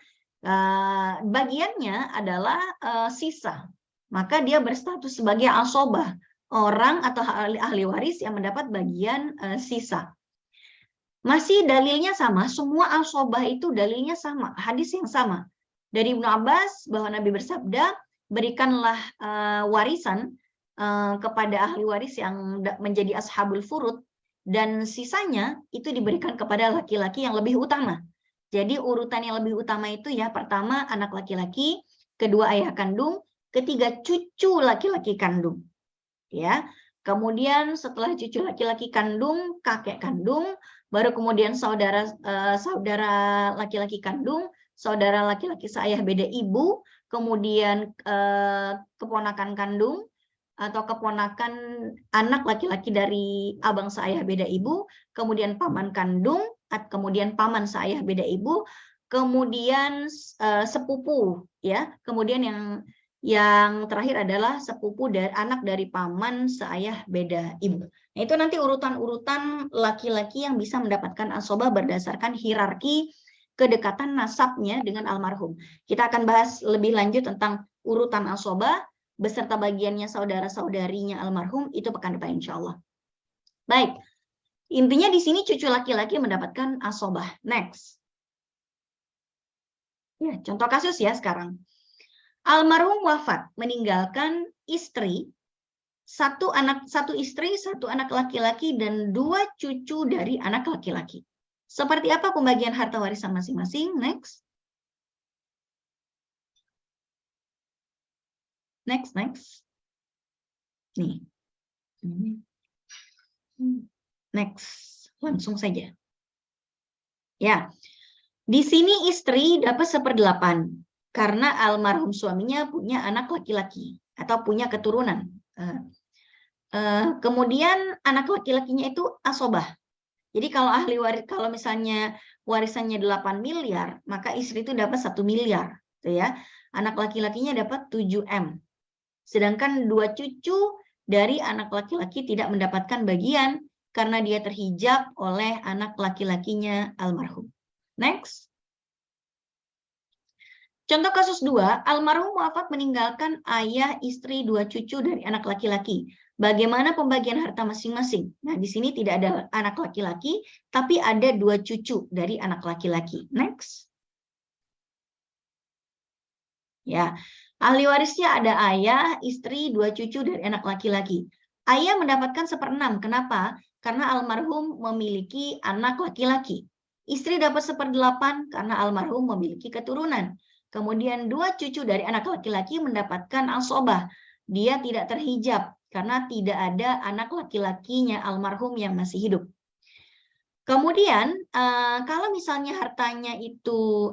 Bagiannya adalah sisa. Maka dia berstatus sebagai asobah, orang atau ahli waris yang mendapat bagian sisa. Masih dalilnya sama, semua asobah itu dalilnya sama, hadis yang sama. Dari Ibnu Abbas bahwa Nabi bersabda, berikanlah warisan kepada ahli waris yang menjadi ashabul furud, dan sisanya itu diberikan kepada laki-laki yang lebih utama. Jadi urutan yang lebih utama itu ya, pertama anak laki-laki, kedua ayah kandung, ketiga cucu laki-laki kandung. Ya. Kemudian setelah cucu laki-laki kandung, kakek kandung, baru kemudian saudara laki-laki kandung, saudara laki-laki seayah beda ibu, kemudian keponakan kandung atau keponakan anak laki-laki dari abang seayah beda ibu, kemudian paman kandung, kemudian paman seayah beda ibu, kemudian sepupu ya, kemudian yang terakhir adalah sepupu dari anak dari paman seayah beda ibu. Nah, itu nanti urutan-urutan laki-laki yang bisa mendapatkan asobah berdasarkan hierarki kedekatan nasabnya dengan almarhum. Kita akan bahas lebih lanjut tentang urutan asobah beserta bagiannya saudara-saudarinya almarhum itu pekan depan insya Allah. Baik, intinya di sini cucu laki-laki mendapatkan asobah. Next. Ya, contoh kasus ya sekarang. Almarhum wafat meninggalkan istri satu istri, satu anak laki-laki, dan 2 cucu dari anak laki-laki. Seperti apa pembagian harta warisan masing-masing? Next. Next. Nih. Next. Langsung saja. Ya. Di sini istri dapat 1/8 karena almarhum suaminya punya anak laki-laki atau punya keturunan. Kemudian anak laki-lakinya itu asobah. Jadi kalau misalnya warisannya 8 miliar, maka istri itu dapat 1 miliar, gitu ya. Anak laki-lakinya dapat 7 M. Sedangkan 2 cucu dari anak laki-laki tidak mendapatkan bagian karena dia terhijab oleh anak laki-lakinya almarhum. Next. Contoh kasus 2, almarhum wafat meninggalkan ayah, istri, 2 cucu dari anak laki-laki. Bagaimana pembagian harta masing-masing? Nah, di sini tidak ada anak laki-laki, tapi ada 2 cucu dari anak laki-laki. Next. Ya, ahli warisnya ada ayah, istri, 2 cucu dari anak laki-laki. Ayah mendapatkan 1/6. Kenapa? Karena almarhum memiliki anak laki-laki. Istri dapat 1/8 karena almarhum memiliki keturunan. Kemudian 2 cucu dari anak laki-laki mendapatkan asobah. Dia tidak terhijab karena tidak ada anak laki-lakinya almarhum yang masih hidup. Kemudian kalau misalnya hartanya itu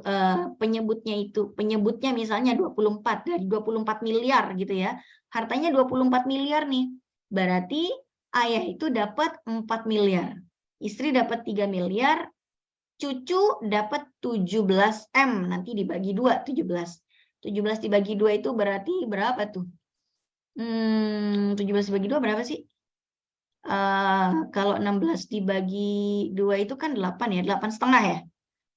penyebutnya misalnya 24 dari 24 miliar gitu ya. Hartanya 24 miliar nih. Berarti ayah itu dapat 4 miliar. Istri dapat 3 miliar. Cucu dapat 17 M, nanti dibagi 2, 17. 17 dibagi 2 itu berarti berapa tuh? 17 dibagi 2 berapa sih? Kalau 16 dibagi 2 itu kan 8 ya, 8,5 ya?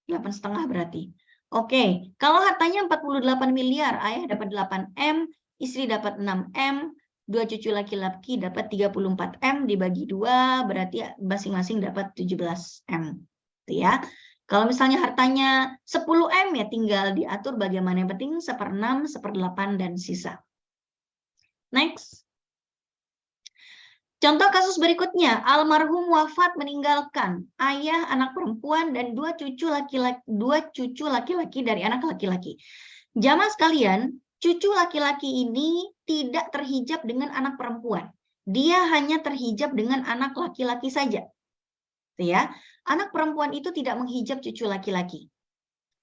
8,5 berarti. Oke, kalau hartanya 48 miliar, ayah dapat 8 M, istri dapat 6 M, 2 cucu laki-laki dapat 34 M, dibagi 2, berarti masing-masing dapat 17 M. Ya. Kalau misalnya hartanya 10 M ya tinggal diatur bagaimana, yang penting 1/6, 1/8 dan sisa. Next. Contoh kasus berikutnya, almarhum wafat meninggalkan ayah, anak perempuan dan 2 cucu laki-laki dari anak laki-laki. Jamaah sekalian, cucu laki-laki ini tidak terhijab dengan anak perempuan. Dia hanya terhijab dengan anak laki-laki saja. Ya. Anak perempuan itu tidak menghijab cucu laki-laki.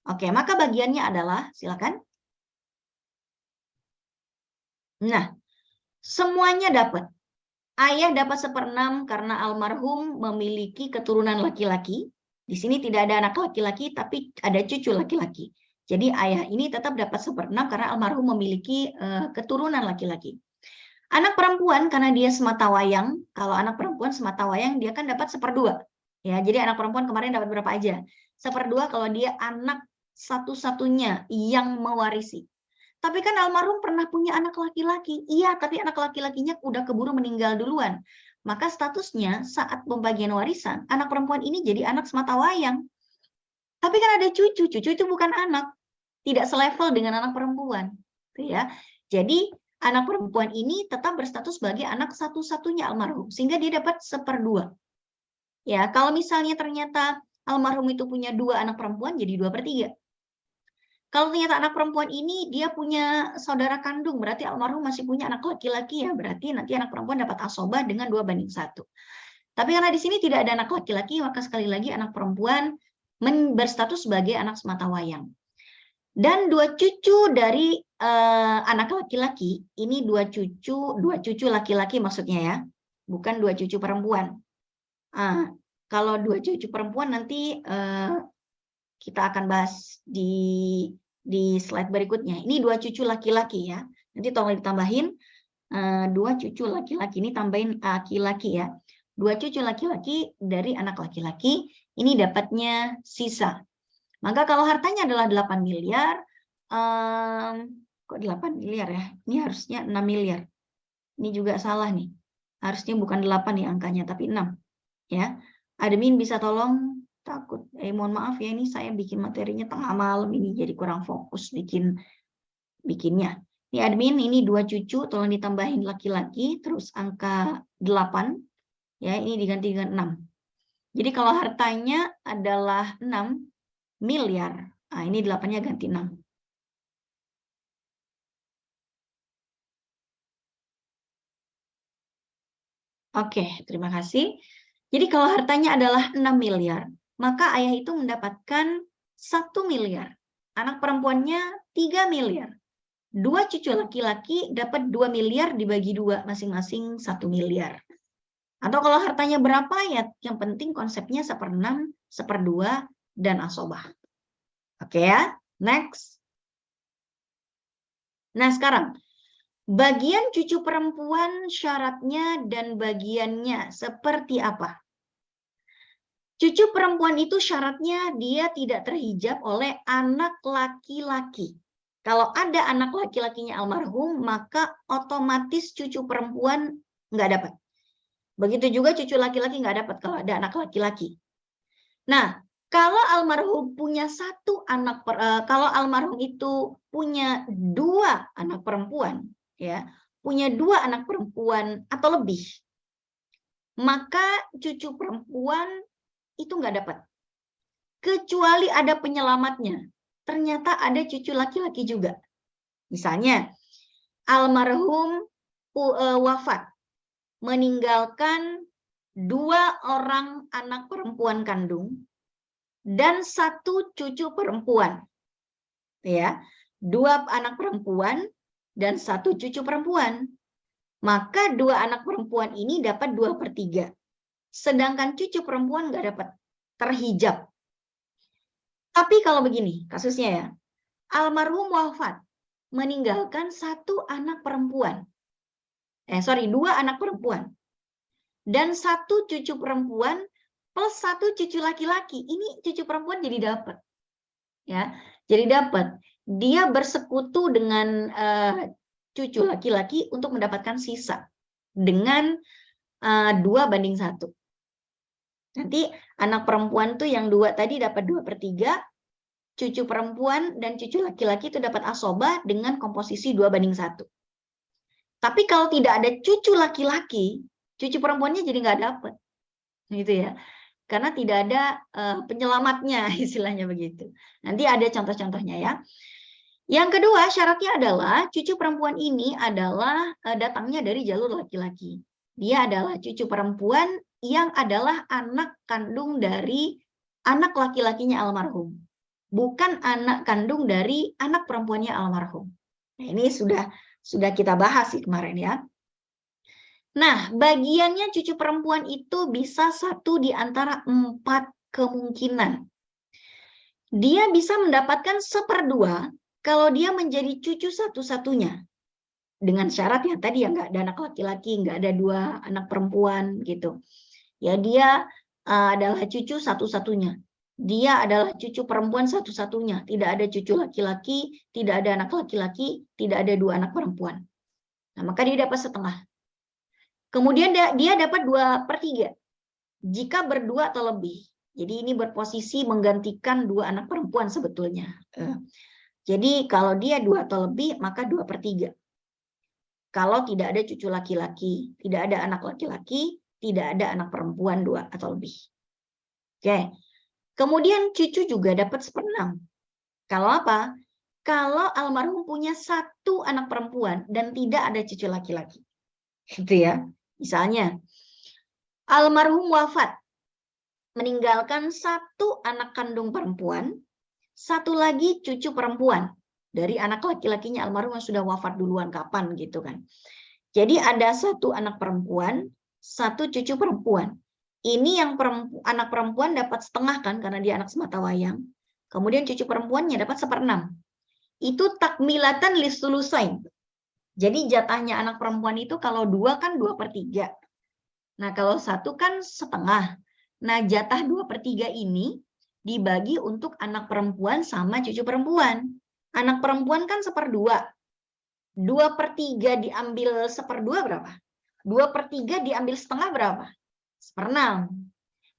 Oke, maka bagiannya adalah, silakan. Nah, semuanya dapat. Ayah dapat 1/6 karena almarhum memiliki keturunan laki-laki. Di sini tidak ada anak laki-laki, tapi ada cucu laki-laki. Jadi ayah ini tetap dapat 1/6 karena almarhum memiliki keturunan laki-laki. Anak perempuan karena dia sematawayang, kalau anak perempuan sematawayang dia kan dapat 1/2. Ya, jadi anak perempuan kemarin dapat berapa aja? 1/2 kalau dia anak satu-satunya yang mewarisi. Tapi kan almarhum pernah punya anak laki-laki. Iya, tapi anak laki-lakinya udah keburu meninggal duluan. Maka statusnya saat pembagian warisan, anak perempuan ini jadi anak sematawayang. Tapi kan ada cucu itu bukan anak. Tidak selevel dengan anak perempuan. Ya. Jadi anak perempuan ini tetap berstatus sebagai anak satu-satunya almarhum. Sehingga dia dapat 1/2. Ya, kalau misalnya ternyata almarhum itu punya 2 anak perempuan, jadi 2/3. Kalau ternyata anak perempuan ini dia punya saudara kandung, berarti almarhum masih punya anak laki-laki ya, berarti nanti anak perempuan dapat asobah dengan 2/1. Tapi karena di sini tidak ada anak laki-laki, maka sekali lagi anak perempuan berstatus sebagai anak sematawayang. Dan 2 cucu dari anak laki-laki, ini 2 cucu laki-laki maksudnya ya, bukan 2 cucu perempuan. Kalau 2 cucu perempuan nanti kita akan bahas di slide berikutnya. Ini 2 cucu laki-laki ya. Nanti tolong ditambahin 2 cucu laki-laki, ini tambahin laki-laki ya. 2 cucu laki-laki dari anak laki-laki, ini dapatnya sisa. Maka kalau hartanya adalah 8 miliar, kok 8 miliar ya? Ini harusnya 6 miliar. Ini juga salah nih. Harusnya bukan 8 nih angkanya, tapi 6. Ya, admin bisa tolong, takut mohon maaf ya, ini saya bikin materinya tengah malam ini jadi kurang fokus bikinnya Ini admin, ini 2 cucu, tolong ditambahin laki-laki, terus angka 8, ya ini diganti dengan 6. Jadi kalau hartanya adalah 6 miliar, nah ini 8-nya ganti 6. Oke, terima kasih. Jadi kalau hartanya adalah 6 miliar, maka ayah itu mendapatkan 1 miliar. Anak perempuannya 3 miliar. 2 cucu laki-laki dapat 2 miliar dibagi 2, masing-masing 1 miliar. Atau kalau hartanya berapa ya, yang penting konsepnya 1/6, 1/2, dan asobah. Oke ya, next. Nah sekarang, bagian cucu perempuan syaratnya dan bagiannya seperti apa? Cucu perempuan itu syaratnya dia tidak terhijab oleh anak laki-laki. Kalau ada anak laki-lakinya almarhum, maka otomatis cucu perempuan nggak dapat. Begitu juga cucu laki-laki nggak dapat kalau ada anak laki-laki. Nah, kalau almarhum punya kalau almarhum itu punya 2 anak perempuan, ya, punya 2 anak perempuan atau lebih, maka cucu perempuan itu nggak dapat. Kecuali ada penyelamatnya. Ternyata ada cucu laki-laki juga. Misalnya, almarhum wafat, meninggalkan 2 orang anak perempuan kandung dan 1 cucu perempuan. Ya, 2 anak perempuan dan 1 cucu perempuan. Maka 2 anak perempuan ini dapat 2/3. Sedangkan cucu perempuan nggak dapat, terhijab. Tapi kalau begini kasusnya ya, almarhum wafat, meninggalkan 1 anak perempuan. 2 anak perempuan. Dan 1 cucu perempuan plus 1 cucu laki-laki. Ini cucu perempuan jadi dapat. Ya, jadi dapat. Dia bersekutu dengan cucu laki-laki untuk mendapatkan sisa dengan 2/1. Nanti anak perempuan tuh yang 2 tadi dapat 2/3, cucu perempuan dan cucu laki-laki itu dapat asobah dengan komposisi 2/1. Tapi kalau tidak ada cucu laki-laki, cucu perempuannya jadi nggak dapat, gitu ya. Karena tidak ada penyelamatnya, istilahnya begitu. Nanti ada contoh-contohnya ya. Yang kedua syaratnya adalah cucu perempuan ini adalah datangnya dari jalur laki-laki. Dia adalah cucu perempuan yang adalah anak kandung dari anak laki-lakinya almarhum. Bukan anak kandung dari anak perempuannya almarhum. Nah, ini sudah kita bahas sih kemarin ya. Nah, bagiannya cucu perempuan itu bisa 1 di antara 4 kemungkinan. Dia bisa mendapatkan 1/2 kalau dia menjadi cucu satu-satunya. Dengan syarat yang tadi ya, nggak ada anak laki-laki, nggak ada 2 anak perempuan gitu. Ya dia adalah cucu satu-satunya. Dia adalah cucu perempuan satu-satunya. Tidak ada cucu laki-laki, tidak ada anak laki-laki, tidak ada 2 anak perempuan. Nah, maka dia dapat setengah. Kemudian dia dapat 2/3 jika berdua atau lebih. Jadi ini berposisi menggantikan 2 anak perempuan sebetulnya. Jadi kalau dia 2 atau lebih, maka 2/3. Kalau tidak ada cucu laki-laki, tidak ada anak laki-laki, tidak ada anak perempuan 2 atau lebih. Oke. Kemudian cucu juga dapat 1/6. Kalau apa? Kalau almarhum punya 1 anak perempuan dan tidak ada cucu laki-laki. Gitu ya. Misalnya, almarhum wafat, meninggalkan 1 anak kandung perempuan, 1 lagi cucu perempuan dari anak laki-lakinya almarhum yang sudah wafat duluan kapan gitu kan. Jadi ada 1 anak perempuan, 1 cucu perempuan. Ini yang anak perempuan dapat setengah kan karena dia anak sematawayang. Kemudian cucu perempuannya dapat 1/6. Itu takmilatan lisulusain. Jadi jatahnya anak perempuan itu kalau 2 kan 2/3. Nah kalau 1 kan setengah. Nah jatah 2/3 ini dibagi untuk anak perempuan sama cucu perempuan. Anak perempuan kan 1/2. 2/3 diambil 1/2 berapa? 2/3 diambil setengah berapa? 1/6.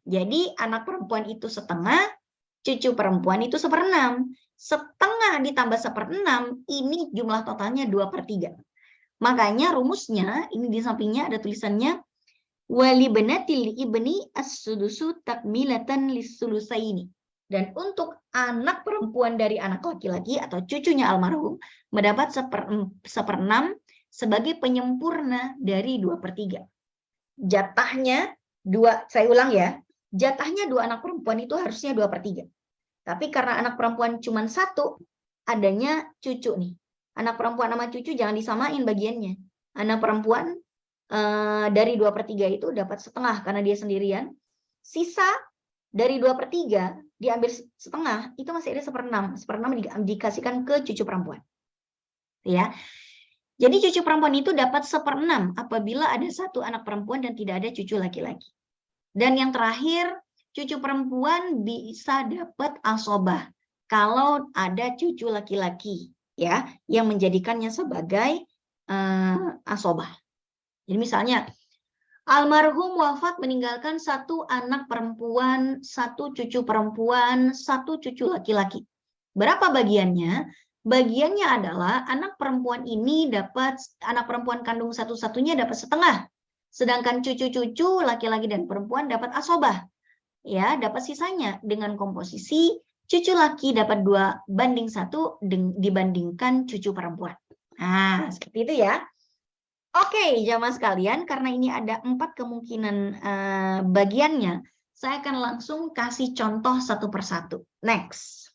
Jadi anak perempuan itu setengah, cucu perempuan itu 1/6. Setengah ditambah 1/6, ini jumlah totalnya 2/3. Makanya rumusnya, ini di sampingnya ada tulisannya, wali benatil ibni as-sudusu takmilatan lis-sulusaini. Dan untuk anak perempuan dari anak laki-laki atau cucunya almarhum mendapat 1/6 sebagai penyempurna dari 2/3. Jatahnya dua, saya ulang ya, jatahnya 2 anak perempuan itu harusnya 2/3. Tapi karena anak perempuan cuma 1, adanya cucu nih. Anak perempuan sama cucu jangan disamain bagiannya. Anak perempuan dari 2/3 itu dapat setengah karena dia sendirian. Sisa dari 2/3 diambil setengah, itu masih ada 1/6. 1/6 dikasihkan ke cucu perempuan. Ya. Jadi cucu perempuan itu dapat 1/6 apabila ada 1 anak perempuan dan tidak ada cucu laki-laki. Dan yang terakhir, cucu perempuan bisa dapat asobah kalau ada cucu laki-laki ya yang menjadikannya sebagai asobah. Jadi misalnya almarhum wafat meninggalkan 1 anak perempuan, 1 cucu perempuan, 1 cucu laki-laki. Berapa bagiannya? Bagiannya adalah anak perempuan ini dapat, anak perempuan kandung satu-satunya dapat setengah. Sedangkan cucu-cucu laki-laki dan perempuan dapat asobah. Ya, dapat sisanya dengan komposisi cucu laki dapat 2/1 dibandingkan cucu perempuan. Nah, seperti itu ya. Oke, jamaah sekalian, karena ini ada 4 kemungkinan bagiannya, saya akan langsung kasih contoh satu persatu. Next.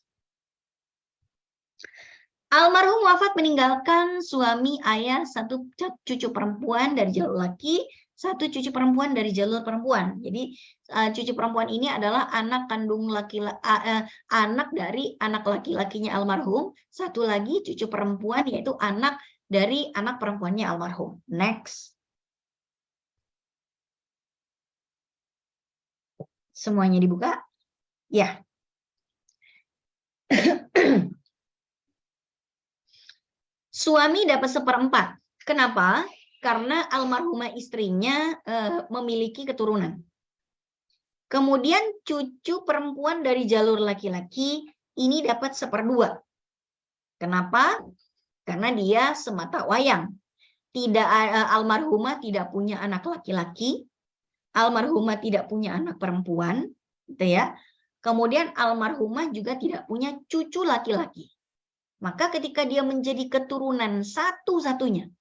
Almarhum wafat meninggalkan suami, ayah, 1 cucu perempuan dari jalur laki, 1 cucu perempuan dari jalur perempuan. Jadi cucu perempuan ini adalah anak kandung anak dari anak laki-lakinya almarhum, 1 lagi cucu perempuan yaitu anak dari anak perempuannya almarhum. Next. Semuanya dibuka? Ya. Suami dapat 1/4. Kenapa? Karena almarhumah istrinya memiliki keturunan. Kemudian cucu perempuan dari jalur laki-laki ini dapat 1/2. Kenapa? Karena dia semata wayang. Almarhumah tidak punya anak laki-laki, almarhumah tidak punya anak perempuan, gitu ya. Kemudian almarhumah juga tidak punya cucu laki-laki. Maka ketika dia menjadi keturunan satu-satunya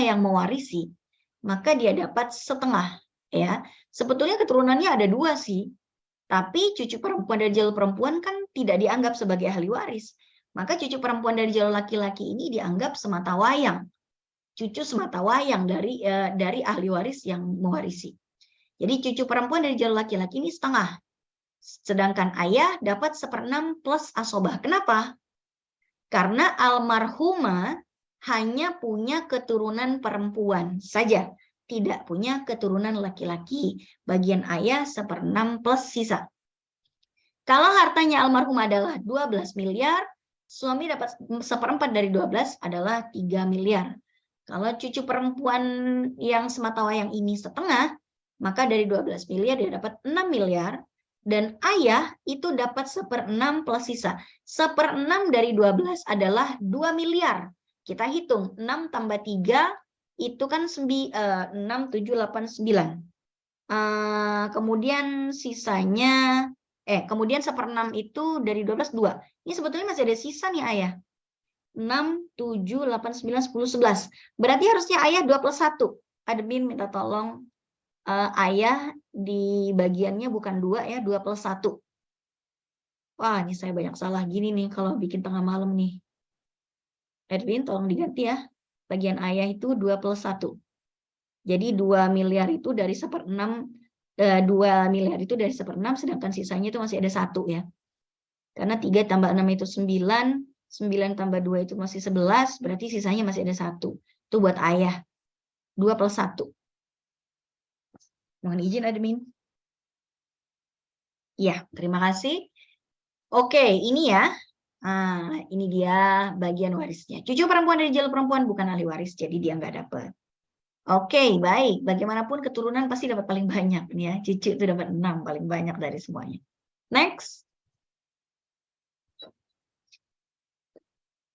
yang mewarisi, maka dia dapat setengah, ya. Sebetulnya keturunannya ada 2 sih, tapi cucu perempuan dari jalur perempuan kan tidak dianggap sebagai ahli waris. Maka cucu perempuan dari jalur laki-laki ini dianggap semata wayang, cucu semata wayang dari ahli waris yang mewarisi. Jadi cucu perempuan dari jalur laki-laki ini setengah. Sedangkan ayah dapat 1/6 plus asobah. Kenapa? Karena almarhumah hanya punya keturunan perempuan saja, tidak punya keturunan laki-laki. Bagian ayah 1/6 plus sisa. Kalau hartanya almarhum adalah 12 miliar, suami dapat 1/4 dari 12 adalah 3 miliar. Kalau cucu perempuan yang semata wayang ini setengah, maka dari 12 miliar dia dapat 6 miliar. Dan ayah itu dapat 1/6 plus sisa. 1/6 dari 12 adalah 2 miliar. Kita hitung, 6 tambah 3 itu kan 6, 7, 8, 9. Kemudian sisanya, kemudian 1/6 itu dari 12, 2. Ini sebetulnya masih ada sisa nih ayah. 6, 7, 8, 9, 10, 11. Berarti harusnya ayah 21. Admin minta tolong ayah di bagiannya bukan 2 ya, 2+1. Wah, ini saya banyak salah gini nih kalau bikin tengah malam nih. Edwin tolong diganti ya. Bagian ayah itu 2+1. Jadi 2 miliar itu dari 1/6, 2 miliar itu dari 1/6, sedangkan sisanya itu masih ada 1 ya. Karena 3 tambah 6 itu 9, 9 tambah 2 itu masih 11, berarti sisanya masih ada 1. Itu buat ayah. 2+1. Mohon izin admin. Ya, terima kasih. Oke, ini ya. Ini dia bagian warisnya. Cucu perempuan dari jalur perempuan bukan ahli waris, jadi dia nggak dapat. Oke, baik. Bagaimanapun keturunan pasti dapat paling banyak nih ya. Cucu itu dapat 6 paling banyak dari semuanya. Next.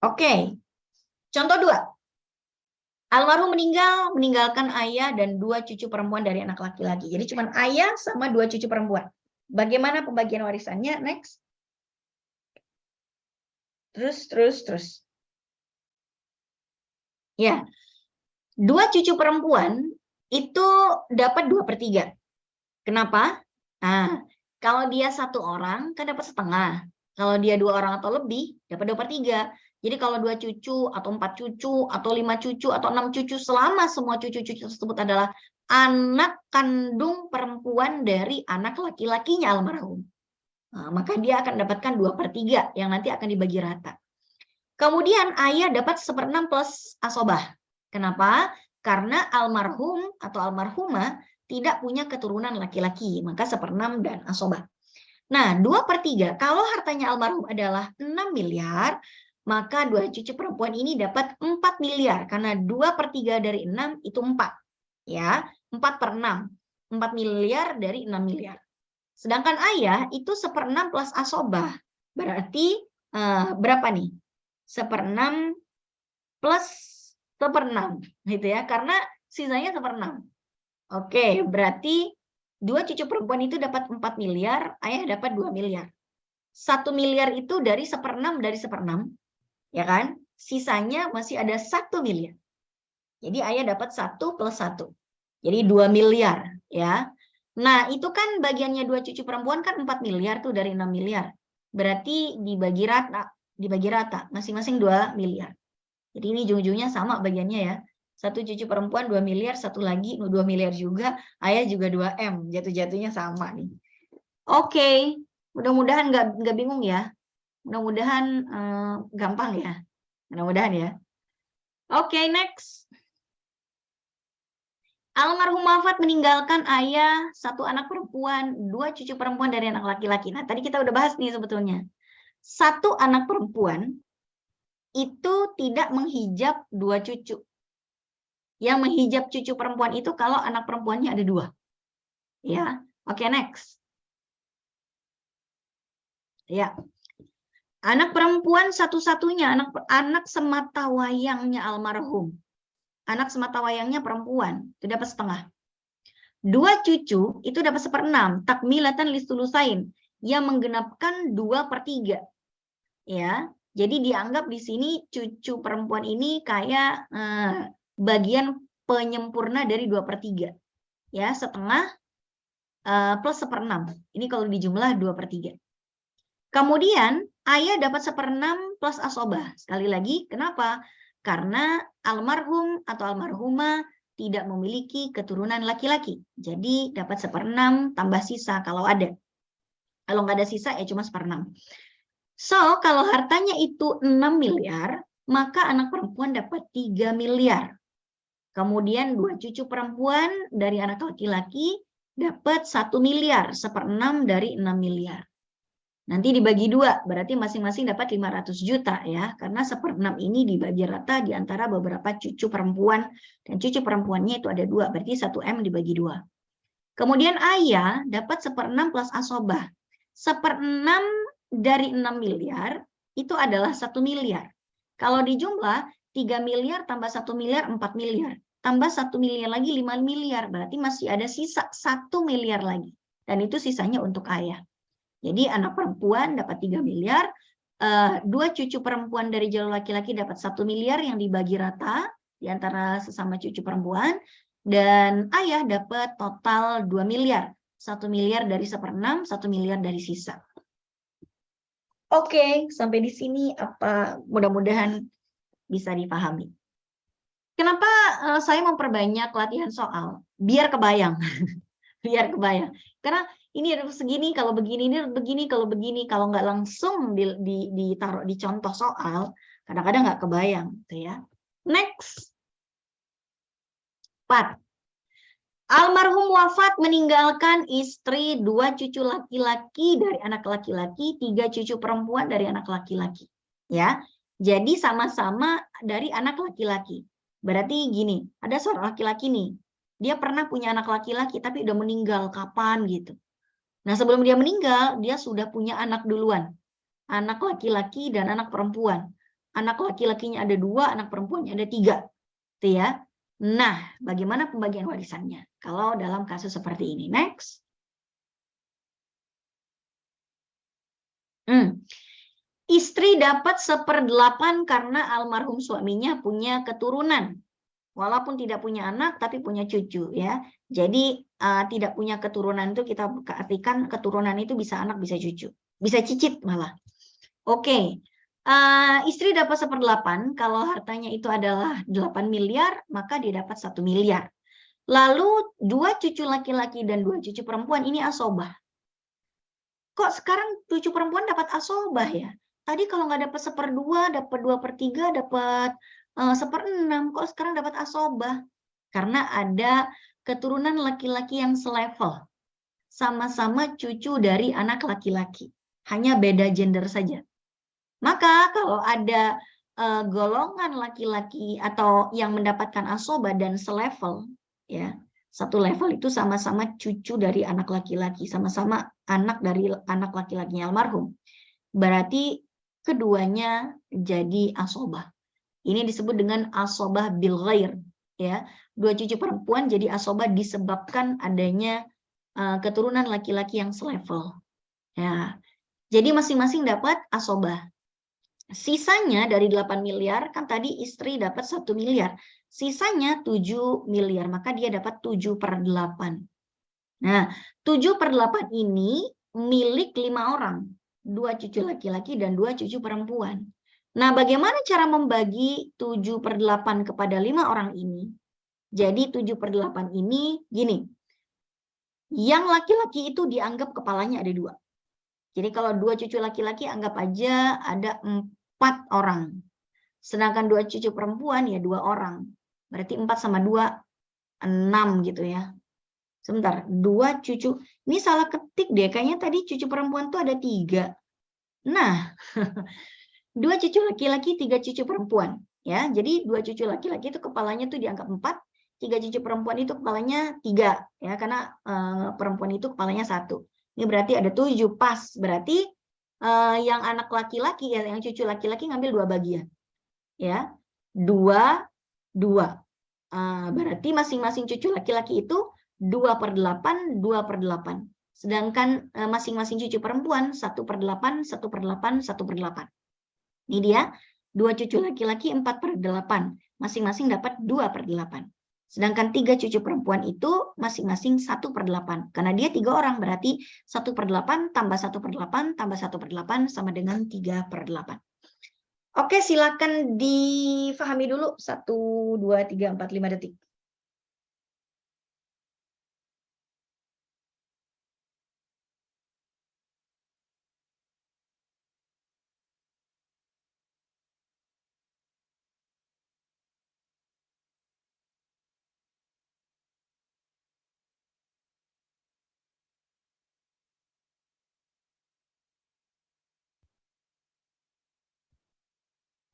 Oke. Contoh 2. Almarhum meninggalkan ayah dan 2 cucu perempuan dari anak laki-laki. Jadi cuma ayah sama 2 cucu perempuan. Bagaimana pembagian warisannya? Next. Terus. Ya, 2 cucu perempuan itu dapat 2/3. Kenapa? Nah, kalau dia 1 orang kan dapat setengah. Kalau dia 2 orang atau lebih dapat 2/3. Jadi kalau 2 cucu atau 4 cucu atau 5 cucu atau 6 cucu, selama semua cucu-cucu tersebut adalah anak kandung perempuan dari anak laki-lakinya almarhum, nah, maka dia akan dapatkan 2/3 yang nanti akan dibagi rata. Kemudian ayah dapat 1/6 plus asobah. Kenapa? Karena almarhum atau almarhumah tidak punya keturunan laki-laki, maka 1/6 dan asobah. Nah, 2/3 kalau hartanya almarhum adalah 6 miliar, maka 2 cucu perempuan ini dapat 4 miliar karena 2/3 dari 6 itu 4. Ya, 4/6. 4 miliar dari 6 miliar. Sedangkan ayah itu 1/6 plus asobah. Berarti berapa nih? 1/6 plus 1/6 gitu ya, karena sisanya 1/6. Oke, berarti 2 cucu perempuan itu dapat 4 miliar, ayah dapat 2 miliar. 1 miliar itu dari 1/6 dari 1/6, ya kan? Sisanya masih ada 1 miliar. Jadi ayah dapat 1 plus 1. Jadi 2 miliar, ya. Nah, itu kan bagiannya 2 cucu perempuan kan 4 miliar tuh dari 6 miliar. Berarti dibagi rata, masing-masing 2 miliar. Jadi ini ujung-ujungnya sama bagiannya ya. 1 cucu perempuan 2 miliar, satu lagi 2 miliar juga, ayah juga 2M, jatuh-jatuhnya sama nih. Oke, mudah-mudahan nggak bingung ya. Mudah-mudahan gampang ya. Mudah-mudahan ya. Oke, next. Almarhum wafat meninggalkan ayah 1 anak perempuan, 2 cucu perempuan dari anak laki-laki. Nah, tadi kita udah bahas nih sebetulnya. 1 anak perempuan itu tidak menghijab 2 cucu. Yang menghijab cucu perempuan itu kalau anak perempuannya ada 2. Ya, oke, next. Ya. Anak perempuan satu-satunya, anak semata wayangnya almarhum. Anak semata wayangnya perempuan, itu dapat setengah. 2 cucu itu dapat 1/6, takmilatan listulusain, yang menggenapkan 2/3. Ya, jadi dianggap di sini cucu perempuan ini kayak bagian penyempurna dari 2/3. Ya, setengah plus 1/6. Ini kalau dijumlah 2/3. Kemudian ayah dapat 1/6 plus asobah. Sekali lagi, kenapa? Karena almarhum atau almarhumah tidak memiliki keturunan laki-laki. Jadi dapat 1/6 tambah sisa kalau ada. Kalau nggak ada sisa ya cuma 1/6. So, kalau hartanya itu 6 miliar, maka anak perempuan dapat 3 miliar. Kemudian 2 cucu perempuan dari anak laki-laki dapat 1 miliar, 1/6 dari 6 miliar. Nanti dibagi 2, berarti masing-masing dapat 500 juta ya, karena 1/6 ini dibagi rata di antara beberapa cucu perempuan, dan cucu perempuannya itu ada 2, berarti 1M dibagi 2. Kemudian ayah dapat 1/6 plus asobah. 1/6 dari 6 miliar itu adalah 1 miliar. Kalau dijumlah 3 miliar tambah 1 miliar 4 miliar. Tambah 1 miliar lagi 5 miliar, berarti masih ada sisa 1 miliar lagi. Dan itu sisanya untuk ayah. Jadi anak perempuan dapat 3 miliar, 2 cucu perempuan dari jalur laki-laki dapat 1 miliar yang dibagi rata di antara sesama cucu perempuan, dan ayah dapat total 2 miliar. 1 miliar dari 1/6, 1 miliar dari sisa. Oke, sampai di sini mudah-mudahan bisa dipahami. Kenapa saya memperbanyak latihan soal? Biar kebayang. Biar kebayang. Karena ini ada segini, kalau begini, ini begini, kalau begini. Kalau nggak langsung ditaruh di contoh soal, kadang-kadang nggak kebayang. Gitu ya. Next. 4. Almarhum wafat meninggalkan istri, 2 cucu laki-laki dari anak laki-laki, 3 cucu perempuan dari anak laki-laki. Ya, jadi sama-sama dari anak laki-laki. Berarti gini, ada seorang laki-laki nih, dia pernah punya anak laki-laki tapi udah meninggal kapan gitu. Nah, sebelum dia meninggal, dia sudah punya anak duluan. Anak laki-laki dan anak perempuan. Anak laki-lakinya ada 2, anak perempuannya ada 3. Gitu ya. Nah, bagaimana pembagian warisannya? Kalau dalam kasus seperti ini. Next. Istri dapat 1/8 karena almarhum suaminya punya keturunan. Walaupun tidak punya anak, tapi punya cucu ya. Jadi tidak punya keturunan itu kita artikan keturunan itu bisa anak, bisa cucu. Bisa cicit malah. Oke. Istri dapat 1/8, kalau hartanya itu adalah 8 miliar, maka dia dapat 1 miliar. Lalu 2 cucu laki-laki dan 2 cucu perempuan ini asobah. Kok sekarang cucu perempuan dapat asobah ya? Tadi kalau nggak dapat 1/2, dapat 2/3, dapat 1/6, kok sekarang dapat asobah? Karena ada keturunan laki-laki yang selevel. Sama-sama cucu dari anak laki-laki. Hanya beda gender saja. Maka kalau ada golongan laki-laki atau yang mendapatkan asobah dan selevel, ya, satu level itu sama-sama cucu dari anak laki-laki, sama-sama anak dari anak laki-lakinya almarhum. Berarti keduanya jadi asobah. Ini disebut dengan asobah bil ghair, ya. 2 cucu perempuan jadi asobah disebabkan adanya keturunan laki-laki yang selevel. Ya. Jadi masing-masing dapat asobah. Sisanya dari 8 miliar, kan tadi istri dapat 1 miliar. Sisanya 7 miliar, maka dia dapat 7/8. Nah, 7/8 ini milik 5 orang. 2 cucu laki-laki dan 2 cucu perempuan. Nah, bagaimana cara membagi 7/8 kepada 5 orang ini? Jadi 7/8 ini gini. Yang laki-laki itu dianggap kepalanya ada 2. Jadi kalau 2 cucu laki-laki anggap aja ada 4 orang. Sedangkan 2 cucu perempuan ya 2 orang. Berarti 4 sama 2, 6 gitu ya. Sebentar, 2 cucu. Ini salah ketik deh, kayaknya tadi cucu perempuan tuh ada 3. Nah, 2 cucu laki-laki, 3 cucu perempuan. Ya, jadi 2 cucu laki-laki itu kepalanya tuh dianggap 4, 3 cucu perempuan itu kepalanya 3. Ya, karena perempuan itu kepalanya 1. Ini berarti ada 7 pas. Berarti yang anak laki-laki, ya, yang cucu laki-laki ngambil 2 bagian. Ya, 2, 2. Berarti masing-masing cucu laki-laki itu 2/8, 2/8. Sedangkan masing-masing cucu perempuan 1/8, 1/8, 1/8. Ini dia, 2 cucu laki-laki 4/8. Masing-masing dapat 2/8. Sedangkan 3 cucu perempuan itu masing-masing 1/8. Karena dia 3 orang, berarti 1/8 tambah 1/8 tambah 1/8 sama dengan 3/8. Oke, silakan difahami dulu 1, 2, 3, 4, 5 detik.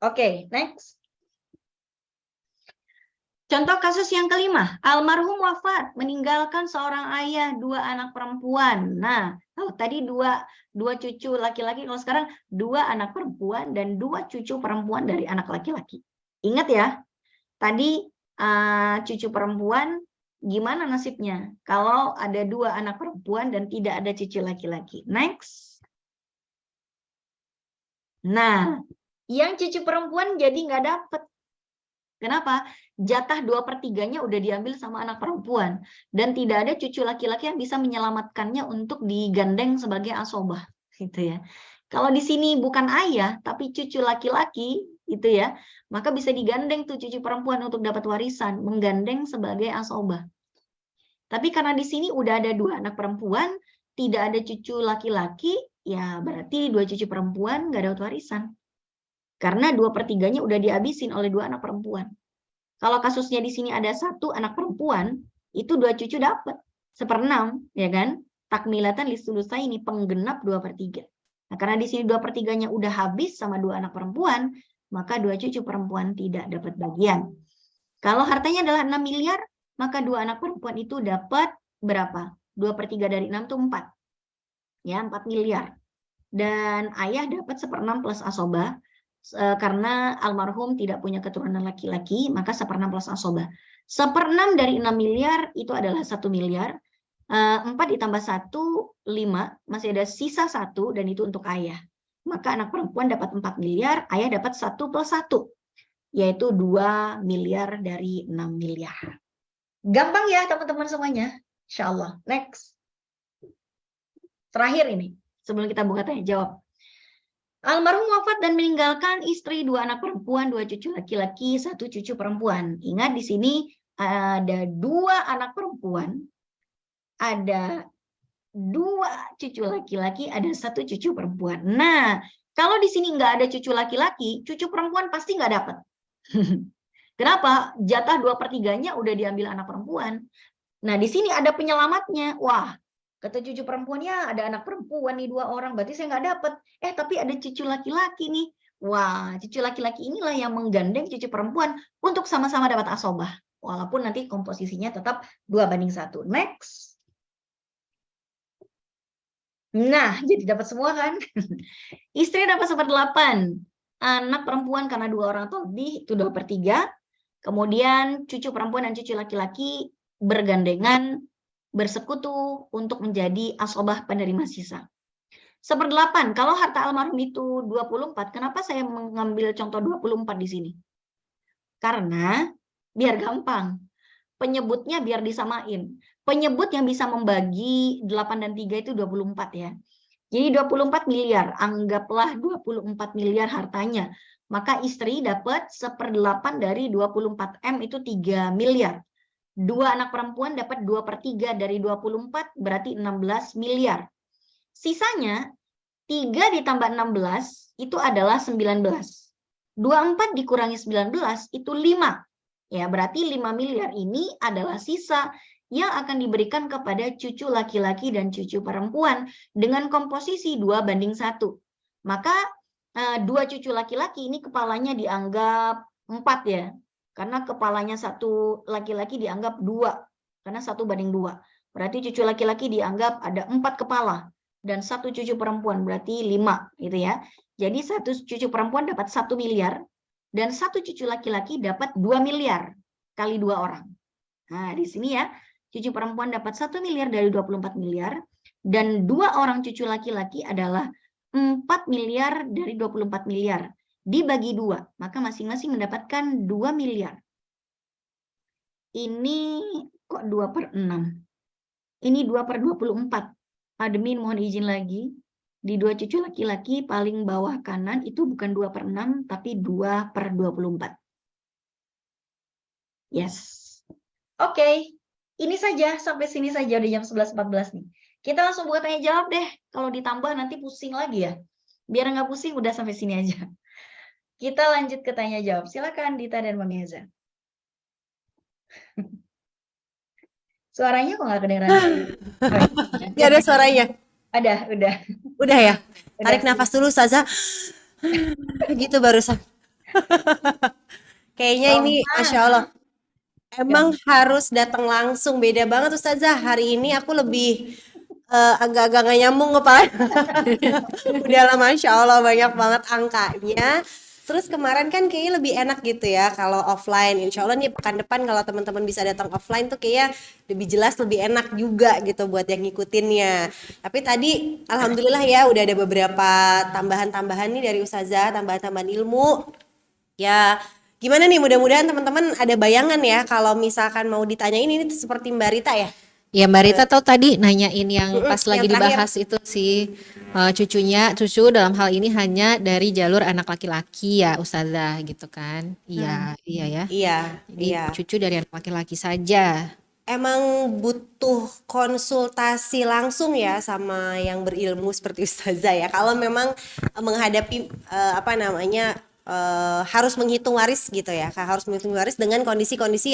Oke, next. Contoh kasus yang kelima, almarhum wafat, meninggalkan seorang ayah, 2 anak perempuan. Nah, kalau tadi 2 cucu laki-laki, kalau sekarang 2 anak perempuan dan 2 cucu perempuan dari anak laki-laki. Ingat ya, tadi cucu perempuan gimana nasibnya? Kalau ada 2 anak perempuan dan tidak ada cucu laki-laki. Next. Nah, yang cucu perempuan jadi nggak dapet. Kenapa? Jatah 2/3-nya udah diambil sama anak perempuan. Dan tidak ada cucu laki-laki yang bisa menyelamatkannya untuk digandeng sebagai asobah. Gitu ya. Kalau di sini bukan ayah, tapi cucu laki-laki, gitu ya, maka bisa digandeng tuh cucu perempuan untuk dapat warisan, menggandeng sebagai asobah. Tapi karena di sini udah ada 2 anak perempuan, tidak ada cucu laki-laki, ya berarti 2 cucu perempuan nggak dapat warisan. Karena 2/3-nya udah dihabisin oleh 2 anak perempuan. Kalau kasusnya di sini ada 1 anak perempuan, itu 2 cucu dapat 1/6, ya kan? Takmilatan lisulusa ini penggenap 2/3. Nah, karena di sini 2/3-nya udah habis sama 2 anak perempuan, maka 2 cucu perempuan tidak dapat bagian. Kalau hartanya adalah 6 miliar, maka 2 anak perempuan itu dapat berapa? 2/3 dari 6 itu 4. ya 4 miliar. Dan ayah dapat 1/6 plus asobah, karena almarhum tidak punya keturunan laki-laki, maka 1/6 plus asobah. 1/6 dari 6 miliar itu adalah 1 miliar. 4 ditambah 1, 5, masih ada sisa 1, dan itu untuk ayah. Maka anak perempuan dapat 4 miliar, ayah dapat 1 plus 1, yaitu 2 miliar dari 6 miliar. Gampang ya teman-teman semuanya? Insya Allah. Next. Terakhir ini, sebelum kita buka tanya jawab. Almarhum wafat dan meninggalkan istri, 2 anak perempuan, 2 cucu laki-laki, 1 cucu perempuan. Ingat di sini ada 2 anak perempuan, ada 2 cucu laki-laki, ada 1 cucu perempuan. Nah, kalau di sini nggak ada cucu laki-laki, cucu perempuan pasti nggak dapat. Kenapa? Jatah 2/3-nya udah diambil anak perempuan. Nah, di sini ada penyelamatnya. Wah, kata cucu perempuan, ya ada anak perempuan nih 2 orang, berarti saya nggak dapat. Tapi ada cucu laki-laki nih. Wah, cucu laki-laki inilah yang menggandeng cucu perempuan untuk sama-sama dapat asobah. Walaupun nanti komposisinya tetap 2/1. Next. Nah, jadi dapat semua kan? Istri dapat 1/8. Anak perempuan karena 2 orang atau lebih itu 2/3. Kemudian cucu perempuan dan cucu laki-laki bergandengan, bersekutu untuk menjadi asobah penerima sisa. 1/8. Kalau harta almarhum itu 24, kenapa saya mengambil contoh 24 di sini? Karena biar gampang. Penyebutnya biar disamain. Penyebut yang bisa membagi 8 dan 3 itu 24 ya. Jadi 24 miliar, anggaplah 24 miliar hartanya. Maka istri dapat 1/8 dari 24M itu 3 miliar. 2 anak perempuan dapat 2/3 dari 24, berarti 16 miliar. Sisanya 3 ditambah 16 itu adalah 19. 24 dikurangi 19 itu 5. Ya, berarti 5 miliar ini adalah sisa yang akan diberikan kepada cucu laki-laki dan cucu perempuan dengan komposisi 2/1. Maka 2 cucu laki-laki ini kepalanya dianggap 4 ya. Karena kepalanya 1 laki-laki dianggap 2. Karena 1/2. Berarti cucu laki-laki dianggap ada 4 kepala. Dan 1 cucu perempuan berarti 5 gitu ya. Jadi 1 cucu perempuan dapat 1 miliar. Dan 1 cucu laki-laki dapat 2 miliar kali 2 orang. Nah, di sini ya, cucu perempuan dapat 1 miliar dari 24 miliar, dan 2 orang cucu laki-laki adalah 4 miliar dari 24 miliar. Dibagi 2, maka masing-masing mendapatkan 2 miliar. Ini kok 2/6? Ini 2/24. Admin mohon izin lagi. Di 2 cucu laki-laki paling bawah kanan itu bukan 2/6 tapi 2/24. Yes. Oke. Ini saja, sampai sini saja, udah jam 11.14 nih. Kita langsung buka tanya jawab deh. Kalau ditambah nanti pusing lagi ya. Biar nggak pusing udah sampai sini aja. Kita lanjut ke tanya jawab. Silakan Dita dan Mami Eza. Suaranya kok nggak kedengeran? Nggak ada suaranya. Ada, udah. Udah ya? Udah. Tarik nafas dulu Ustazah. Gitu barusan. Kayaknya ini Masya Allah. Emang harus datang langsung. Beda banget Ustazah. Hari ini aku lebih agak-agak nggak nyambung kepala. Udahlah Masya Allah banyak banget angkanya. Terus kemarin kan kayaknya lebih enak gitu ya kalau offline. Insya Allah nih pekan depan kalau teman-teman bisa datang offline tuh kayaknya lebih jelas, lebih enak juga gitu buat yang ngikutinnya. Tapi tadi alhamdulillah ya udah ada beberapa tambahan-tambahan nih dari Ustazah, tambahan-tambahan ilmu. Ya gimana nih, mudah-mudahan teman-teman ada bayangan ya kalau misalkan mau ditanyain ini seperti Mbak Rita ya. Ya Mbak Rita tahu tadi nanyain yang pas yang lagi terakhir. dibahas itu si cucu dalam hal ini hanya dari jalur anak laki-laki ya Ustazah gitu kan. Iya, iya ya. Iya, Jadi iya. cucu dari anak laki-laki saja. Emang butuh konsultasi langsung ya sama yang berilmu seperti Ustazah ya. Kalau memang menghadapi harus menghitung waris gitu ya. Harus menghitung waris dengan kondisi-kondisi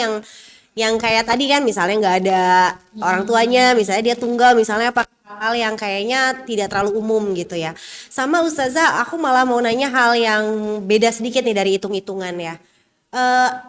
yang kayak tadi kan, misalnya nggak ada orang tuanya, misalnya dia tunggal, misalnya apa hal yang kayaknya tidak terlalu umum gitu ya. Sama Ustazah, aku malah mau nanya hal yang beda sedikit nih dari hitung-hitungan ya.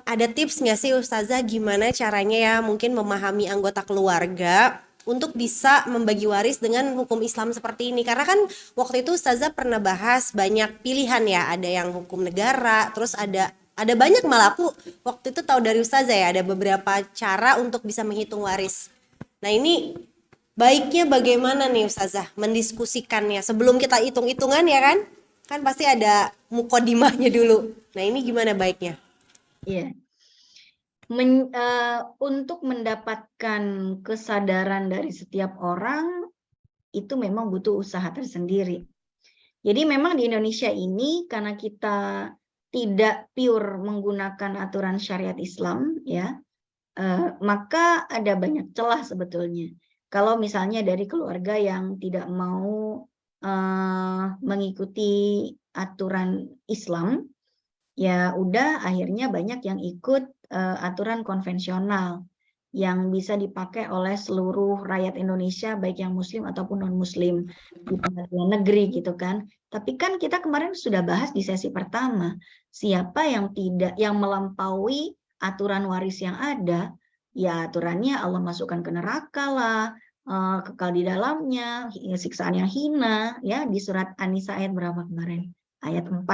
Ada tips nggak sih Ustazah gimana caranya ya mungkin memahami anggota keluarga untuk bisa membagi waris dengan hukum Islam seperti ini? Karena kan waktu itu Ustazah pernah bahas banyak pilihan ya, ada yang hukum negara, terus ada banyak, malah aku waktu itu tahu dari Ustazah ya, ada beberapa cara untuk bisa menghitung waris. Nah ini baiknya bagaimana nih Ustazah mendiskusikannya sebelum kita hitung-hitungan ya kan? Kan pasti ada mukodimahnya dulu. Nah ini gimana baiknya? Iya. Untuk mendapatkan kesadaran dari setiap orang itu memang butuh usaha tersendiri. Jadi memang di Indonesia ini karena kita tidak pure menggunakan aturan syariat Islam ya, maka ada banyak celah sebetulnya. Kalau misalnya dari keluarga yang tidak mau mengikuti aturan Islam, ya udah akhirnya banyak yang ikut aturan konvensional yang bisa dipakai oleh seluruh rakyat Indonesia baik yang muslim ataupun non muslim di pengadilan negeri gitu kan. Tapi kan kita kemarin sudah bahas di sesi pertama, siapa yang melampaui aturan waris yang ada, ya aturannya Allah masukkan ke neraka lah, kekal di dalamnya, siksaan yang hina ya, di surat An-Nisa ayat berapa kemarin? Ayat 14.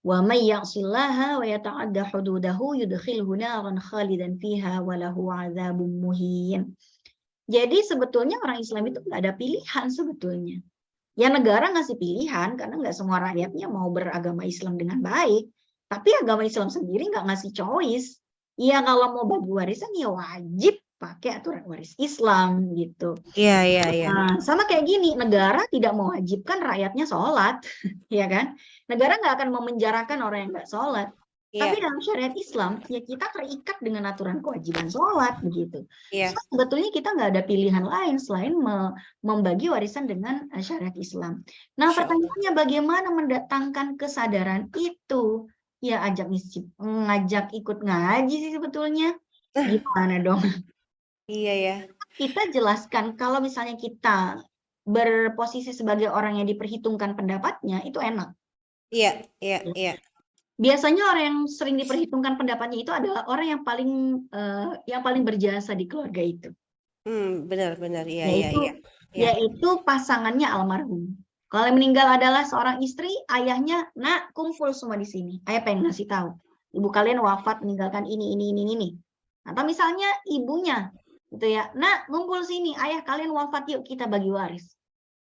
Wa may ya'sillaha wa yata'adda hududahu yudkhilhu naran khalidan fiha wa lahu 'adzabun muhin. Jadi sebetulnya orang Islam itu nggak ada pilihan sebetulnya. Ya negara ngasih pilihan karena nggak semua rakyatnya mau beragama Islam dengan baik. Tapi agama Islam sendiri nggak ngasih choice. Ya kalau mau bagi warisan ya wajib pakai aturan waris Islam gitu. Iya. Nah, sama kayak gini, negara tidak mewajibkan rakyatnya sholat, ya kan? Negara nggak akan memenjarakan orang yang nggak sholat. Tapi dalam syariat Islam, ya kita terikat dengan aturan kewajiban sholat, begitu. So, sebetulnya kita nggak ada pilihan lain selain membagi warisan dengan syariat Islam. Nah, pertanyaannya bagaimana mendatangkan kesadaran itu? Ya ngajak ikut ngaji sih sebetulnya. Gimana dong? Iya ya. Kita jelaskan kalau misalnya kita berposisi sebagai orang yang diperhitungkan pendapatnya, itu enak. Iya. Biasanya orang yang sering diperhitungkan pendapatnya itu adalah orang yang paling berjasa di keluarga itu. Benar. Iya. Yaitu pasangannya almarhum. Kalau yang meninggal adalah seorang istri, ayahnya, nak kumpul semua di sini. Ayah pengen ngasih tahu, ibu kalian wafat meninggalkan ini. Atau misalnya ibunya, gitu ya, nak ngumpul sini, ayah kalian wafat yuk kita bagi waris.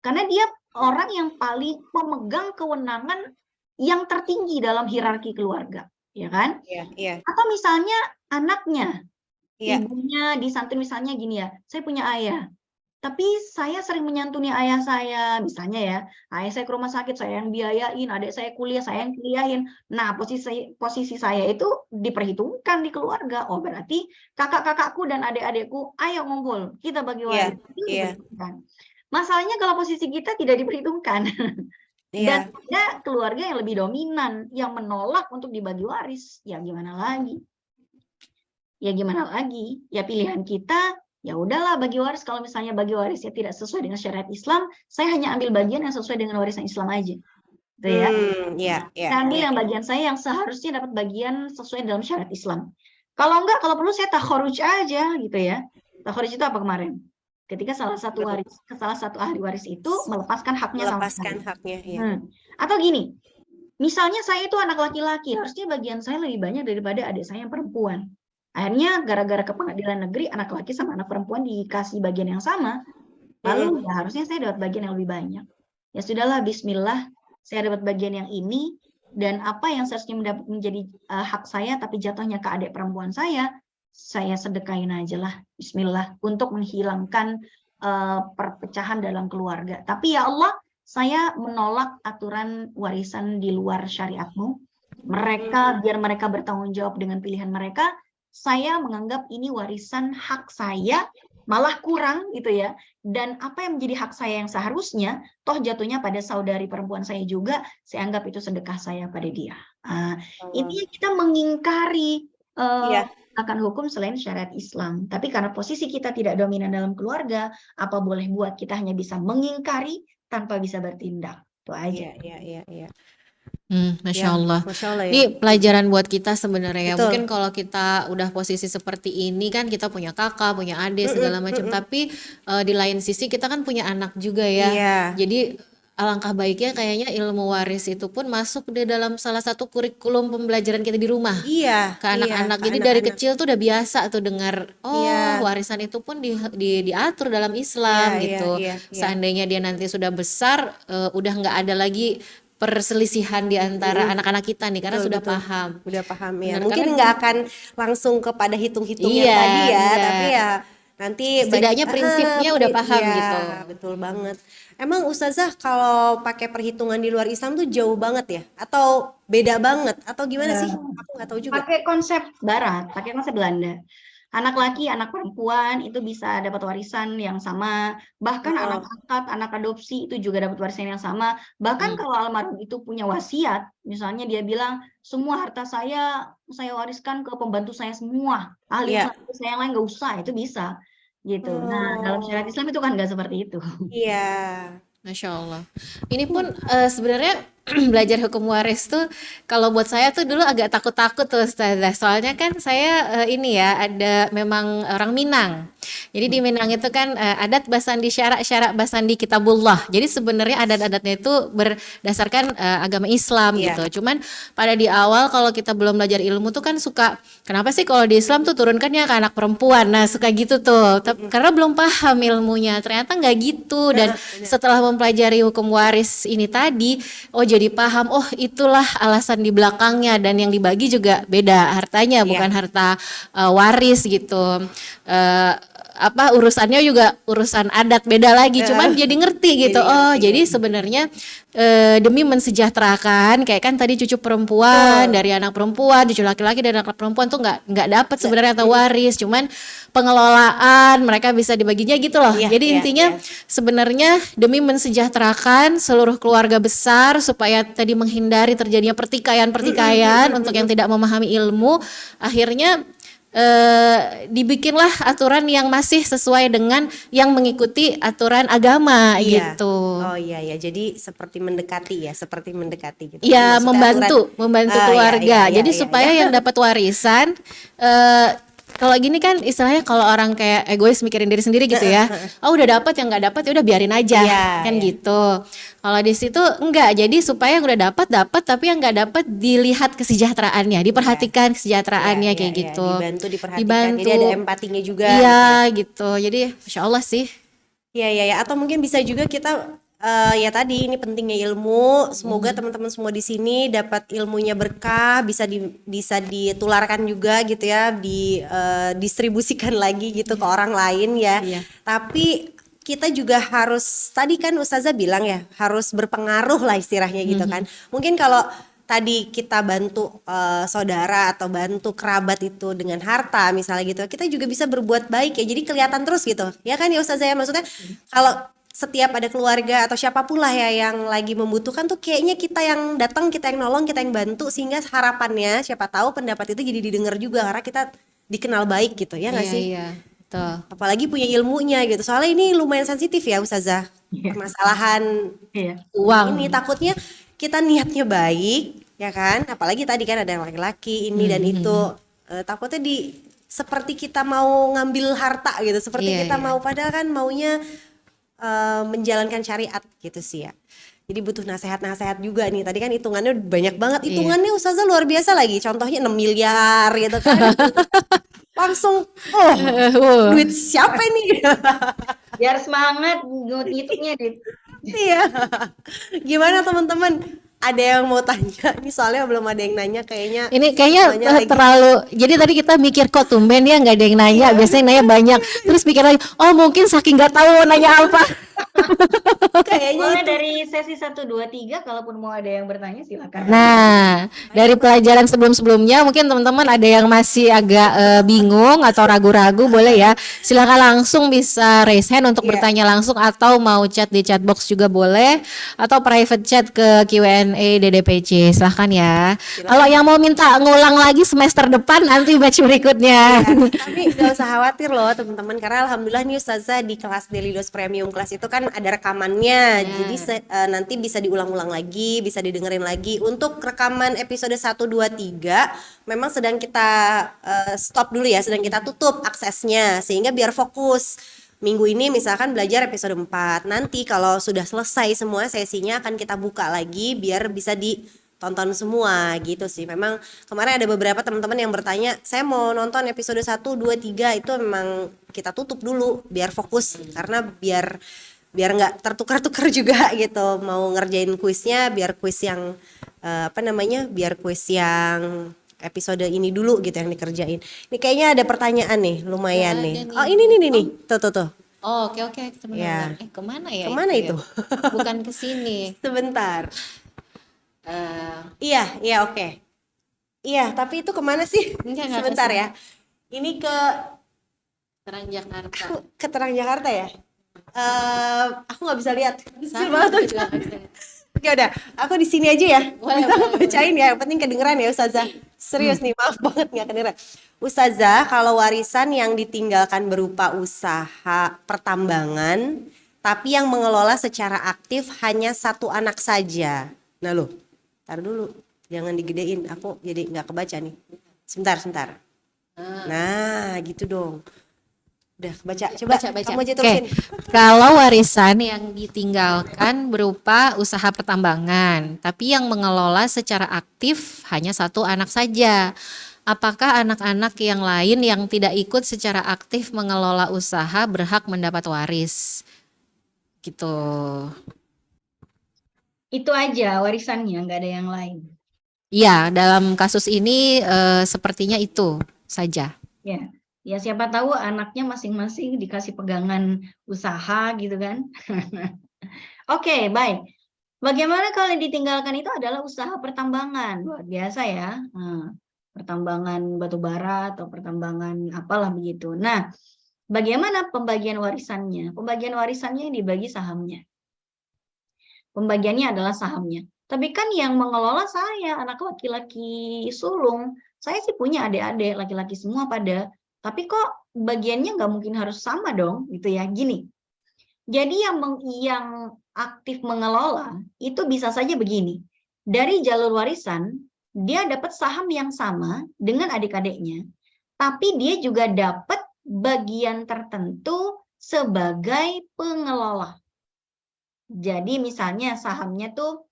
Karena dia orang yang paling memegang kewenangan yang tertinggi dalam hierarki keluarga, ya kan? Iya. Atau misalnya anaknya, ibunya disantuni misalnya gini ya, saya punya ayah, tapi saya sering menyantuni ayah saya, misalnya ya, ayah saya ke rumah sakit, saya yang biayain, adik saya kuliah, saya yang kuliahin. Nah, posisi saya itu diperhitungkan di keluarga. Oh, berarti kakak-kakakku dan adik-adikku, ayo ngumpul, kita bagi waris. Masalahnya kalau posisi kita tidak diperhitungkan. Dan ada keluarga yang lebih dominan, yang menolak untuk dibagi waris. Ya gimana lagi? Ya pilihan kita, ya udahlah bagi waris. Kalau misalnya bagi warisnya tidak sesuai dengan syariat Islam, saya hanya ambil bagian yang sesuai dengan warisan Islam aja. Gitu ya. Saya ambil yang bagian saya yang seharusnya dapat bagian sesuai dalam syariat Islam. Kalau enggak, kalau perlu saya takhoruj aja gitu ya. Takhoruj itu apa kemarin? Ketika salah satu ahli waris itu melepaskan haknya sama saya. Atau gini, misalnya saya itu anak laki-laki, harusnya bagian saya lebih banyak daripada adik saya yang perempuan. Akhirnya gara-gara ke pengadilan negeri, anak laki sama anak perempuan dikasih bagian yang sama, lalu ya harusnya saya dapat bagian yang lebih banyak. Ya sudahlah, bismillah, saya dapat bagian yang ini, dan apa yang seharusnya menjadi hak saya, tapi jatuhnya ke adik perempuan saya sedekahin aja lah, bismillah, untuk menghilangkan perpecahan dalam keluarga. Tapi ya Allah, saya menolak aturan warisan di luar syariatmu. Biar mereka bertanggung jawab dengan pilihan mereka, saya menganggap ini warisan hak saya, malah kurang gitu ya. Dan apa yang menjadi hak saya yang seharusnya, toh jatuhnya pada saudari perempuan saya juga, saya anggap itu sedekah saya pada dia. Intinya kita mengingkari akan hukum selain syariat Islam. Tapi karena posisi kita tidak dominan dalam keluarga, apa boleh buat, kita hanya bisa mengingkari tanpa bisa bertindak. Itu aja. Iya. Masya Ya, Allah. Masya Allah ya. Ini pelajaran buat kita sebenarnya ya. Betul. Mungkin kalau kita udah posisi seperti ini kan kita punya kakak, punya adik segala macam. Tapi di lain sisi kita kan punya anak juga ya. Iya. Jadi alangkah baiknya kayaknya ilmu waris itu pun masuk di dalam salah satu kurikulum pembelajaran kita di rumah Iya, ke anak-anak. ke Jadi dari anak-anak. kecil tuh udah biasa tuh dengar, oh Iya. warisan itu pun diatur dalam Islam Iya, gitu. iya, iya. Seandainya dia nanti sudah besar, udah nggak ada lagi perselisihan di antara anak-anak kita nih karena Betul, sudah betul. paham. Udah paham ya. Benar, Mungkin karena- nggak akan langsung kepada hitung-hitungnya Iya, tadi ya, iya. tapi ya nanti Setidaknya prinsipnya udah paham iya, gitu. Betul banget. Emang Ustazah kalau pakai perhitungan di luar Islam tuh jauh banget ya? Atau beda banget? Atau gimana sih? Aku nggak tahu juga. Pakai konsep Barat, pakai konsep Belanda. Anak laki, anak perempuan itu bisa dapat warisan yang sama. Bahkan Oh. anak angkat, anak adopsi itu juga dapat warisan yang sama. Bahkan kalau almarhum itu punya wasiat, misalnya dia bilang, semua harta saya wariskan ke pembantu saya semua. Ahli Iya. usaha saya yang lain nggak usah, itu bisa. Gitu. Nah, dalam syariat Islam itu kan nggak seperti itu. Iya. Masya Allah. Ini pun sebenarnya belajar hukum waris tuh kalau buat saya tuh dulu agak takut-takut tuh Ustazah. Soalnya kan saya ini ya ada memang orang Minang. Jadi di Minang itu kan adat basandi syarak basandi kitabullah. Jadi sebenarnya adat-adatnya itu berdasarkan agama Islam Iya. gitu. Cuman pada di awal kalau kita belum belajar ilmu tuh kan suka kenapa sih kalau di Islam tuh turunkannya ke anak perempuan. Nah, suka gitu tuh. Karena belum paham ilmunya. Ternyata nggak gitu dan setelah mempelajari hukum waris ini tadi, oh jadi paham, oh itulah alasan di belakangnya dan yang dibagi juga beda hartanya, bukan harta waris gitu. Urusannya juga urusan adat beda lagi, cuman jadi ngerti gitu. Jadi sebenarnya demi mensejahterakan, kayak kan tadi cucu perempuan dari anak perempuan, cucu laki-laki dari anak perempuan tuh nggak dapat sebenarnya atau waris, cuman pengelolaan mereka bisa dibaginya gitu loh. Jadi intinya sebenarnya demi mensejahterakan seluruh keluarga besar supaya tadi menghindari terjadinya pertikaian untuk yang tidak memahami ilmu, akhirnya dibikinlah aturan yang masih sesuai dengan yang mengikuti aturan agama gitu. Oh iya ya, jadi seperti mendekati gitu. Ya, Maksudnya membantu Ah, keluarga. iya, Jadi iya, supaya yang dapat warisan kalau gini kan istilahnya kalau orang kayak egois mikirin diri sendiri gitu ya. Oh udah dapat, yang nggak dapat ya udah biarin aja kan gitu. Kalau di situ enggak. Jadi supaya yang udah dapat tapi yang nggak dapat dilihat kesejahteraannya, diperhatikan kesejahteraannya kayak gitu. diperhatikan. Jadi ada empatinya juga. Iya gitu. Jadi Masya Allah sih. Iya. Atau mungkin bisa juga kita ya tadi ini pentingnya ilmu. Semoga teman-teman semua di sini dapat ilmunya berkah, bisa ditularkan juga gitu ya, didistribusikan lagi gitu ke orang lain ya. Tapi kita juga harus, tadi kan Ustazah bilang ya, harus berpengaruh lah istilahnya gitu kan. Mungkin kalau tadi kita bantu saudara atau bantu kerabat itu dengan harta misalnya gitu, kita juga bisa berbuat baik ya, jadi kelihatan terus gitu ya kan ya Ustazah ya. Maksudnya kalau setiap ada keluarga atau siapapun lah ya yang lagi membutuhkan tuh kayaknya kita yang datang, kita yang nolong, kita yang bantu, sehingga harapannya siapa tahu pendapat itu jadi didengar juga karena kita dikenal baik gitu ya nggak sih? Iya, betul. Apalagi punya ilmunya gitu, soalnya ini lumayan sensitif ya Ustazah, permasalahan Uang. ini. Takutnya kita niatnya baik ya kan, apalagi tadi kan ada yang laki-laki ini dan itu takutnya seperti kita mau ngambil harta gitu, seperti kita mau, padahal kan maunya menjalankan syariat gitu sih ya. Jadi butuh nasihat-nasihat juga nih. Tadi kan hitungannya banyak banget. Hitungannya Ustazah luar biasa lagi. Contohnya 6 miliar gitu kan. Langsung duit siapa ini? Biar semangat ngitungnya deh. Iya. Gimana teman-teman? Ada yang mau tanya? Ini soalnya belum ada yang nanya kayaknya. Ini kayaknya semuanya lagi. terlalu. Jadi tadi kita mikir kok tumben ya nggak ada yang nanya. Biasanya nanya banyak. Terus pikir lagi, oh mungkin saking nggak tahu mau nanya apa. Kayaknya Boleh dari sesi 1, 2, 3, kalaupun mau ada yang bertanya silakan. Nah, dari pelajaran sebelum-sebelumnya mungkin teman-teman ada yang masih agak bingung atau ragu-ragu, boleh ya. Silakan langsung bisa raise hand untuk bertanya langsung, atau mau chat di chat box juga boleh, atau private chat ke Q&A DDPC. Silahkan ya. Kalau yang mau minta ngulang lagi semester depan nanti batch berikutnya. Tapi gak usah khawatir loh teman-teman, karena alhamdulillah nih Ustazah di kelas Daily Dose Premium kelas itu kan ada rekamannya. Ya. Jadi nanti bisa diulang-ulang lagi, bisa didengerin lagi. Untuk rekaman episode 1 2 3 memang sedang kita stop dulu ya, sedang kita tutup aksesnya sehingga biar fokus. Minggu ini misalkan belajar episode 4. Nanti kalau sudah selesai semua sesinya akan kita buka lagi biar bisa ditonton semua gitu sih. Memang kemarin ada beberapa teman-teman yang bertanya, saya mau nonton episode 1, 2, 3 itu memang kita tutup dulu biar fokus karena biar nggak tertukar-tukar juga gitu. Mau ngerjain kuisnya biar kuis yang biar kuis yang episode ini dulu gitu yang dikerjain. Ini kayaknya ada pertanyaan nih, lumayan Ada nih. nih. Oh, ini nih. Tuh. Oh, oke sebentar. Ya. Kemana ya? Kemana itu? Ya? Bukan ke sini. Sebentar. Iya, oke. Iya, tapi itu kemana sih? Enggak Sebentar kesini. ya. Ini ke Transjakarta. Transjakarta ya. Aku nggak bisa lihat. Kecil Sama banget. juga nggak bisa. Oke udah, aku di sini aja ya. Boleh, Bisa boleh, bacain ya. Yang penting kedengeran ya Ustazah. Serius nih, maaf banget nggak kedengeran. Ustazah, kalau warisan yang ditinggalkan berupa usaha pertambangan, tapi yang mengelola secara aktif hanya satu anak saja. Nah loh, tar dulu, jangan digedein. Aku jadi nggak kebaca nih. Sebentar. Nah, gitu dong. Udah kebaca. Coba Baca. kamu aja Oke. terusin. Kalau warisan yang ditinggalkan berupa usaha pertambangan, tapi yang mengelola secara aktif hanya satu anak saja. Apakah anak-anak yang lain yang tidak ikut secara aktif mengelola usaha berhak mendapat waris? Gitu. Itu aja warisannya, nggak ada yang lain. Iya, dalam kasus ini sepertinya itu saja. Ya siapa tahu anaknya masing-masing dikasih pegangan usaha gitu kan. Oke, baik. Bagaimana kalau yang ditinggalkan itu adalah usaha pertambangan? Luar biasa ya. Pertambangan batu bara atau pertambangan apalah begitu. Nah, bagaimana pembagian warisannya? Pembagian warisannya yang dibagi sahamnya. Pembagiannya adalah sahamnya. Tapi kan yang mengelola saya, anak laki-laki sulung. Saya sih punya adik-adik, laki-laki semua pada. Tapi kok bagiannya nggak mungkin harus sama dong, gitu ya. Gini, jadi yang aktif mengelola itu bisa saja begini. Dari jalur warisan, dia dapat saham yang sama dengan adik-adiknya. Tapi dia juga dapat bagian tertentu sebagai pengelola. Jadi misalnya sahamnya tuh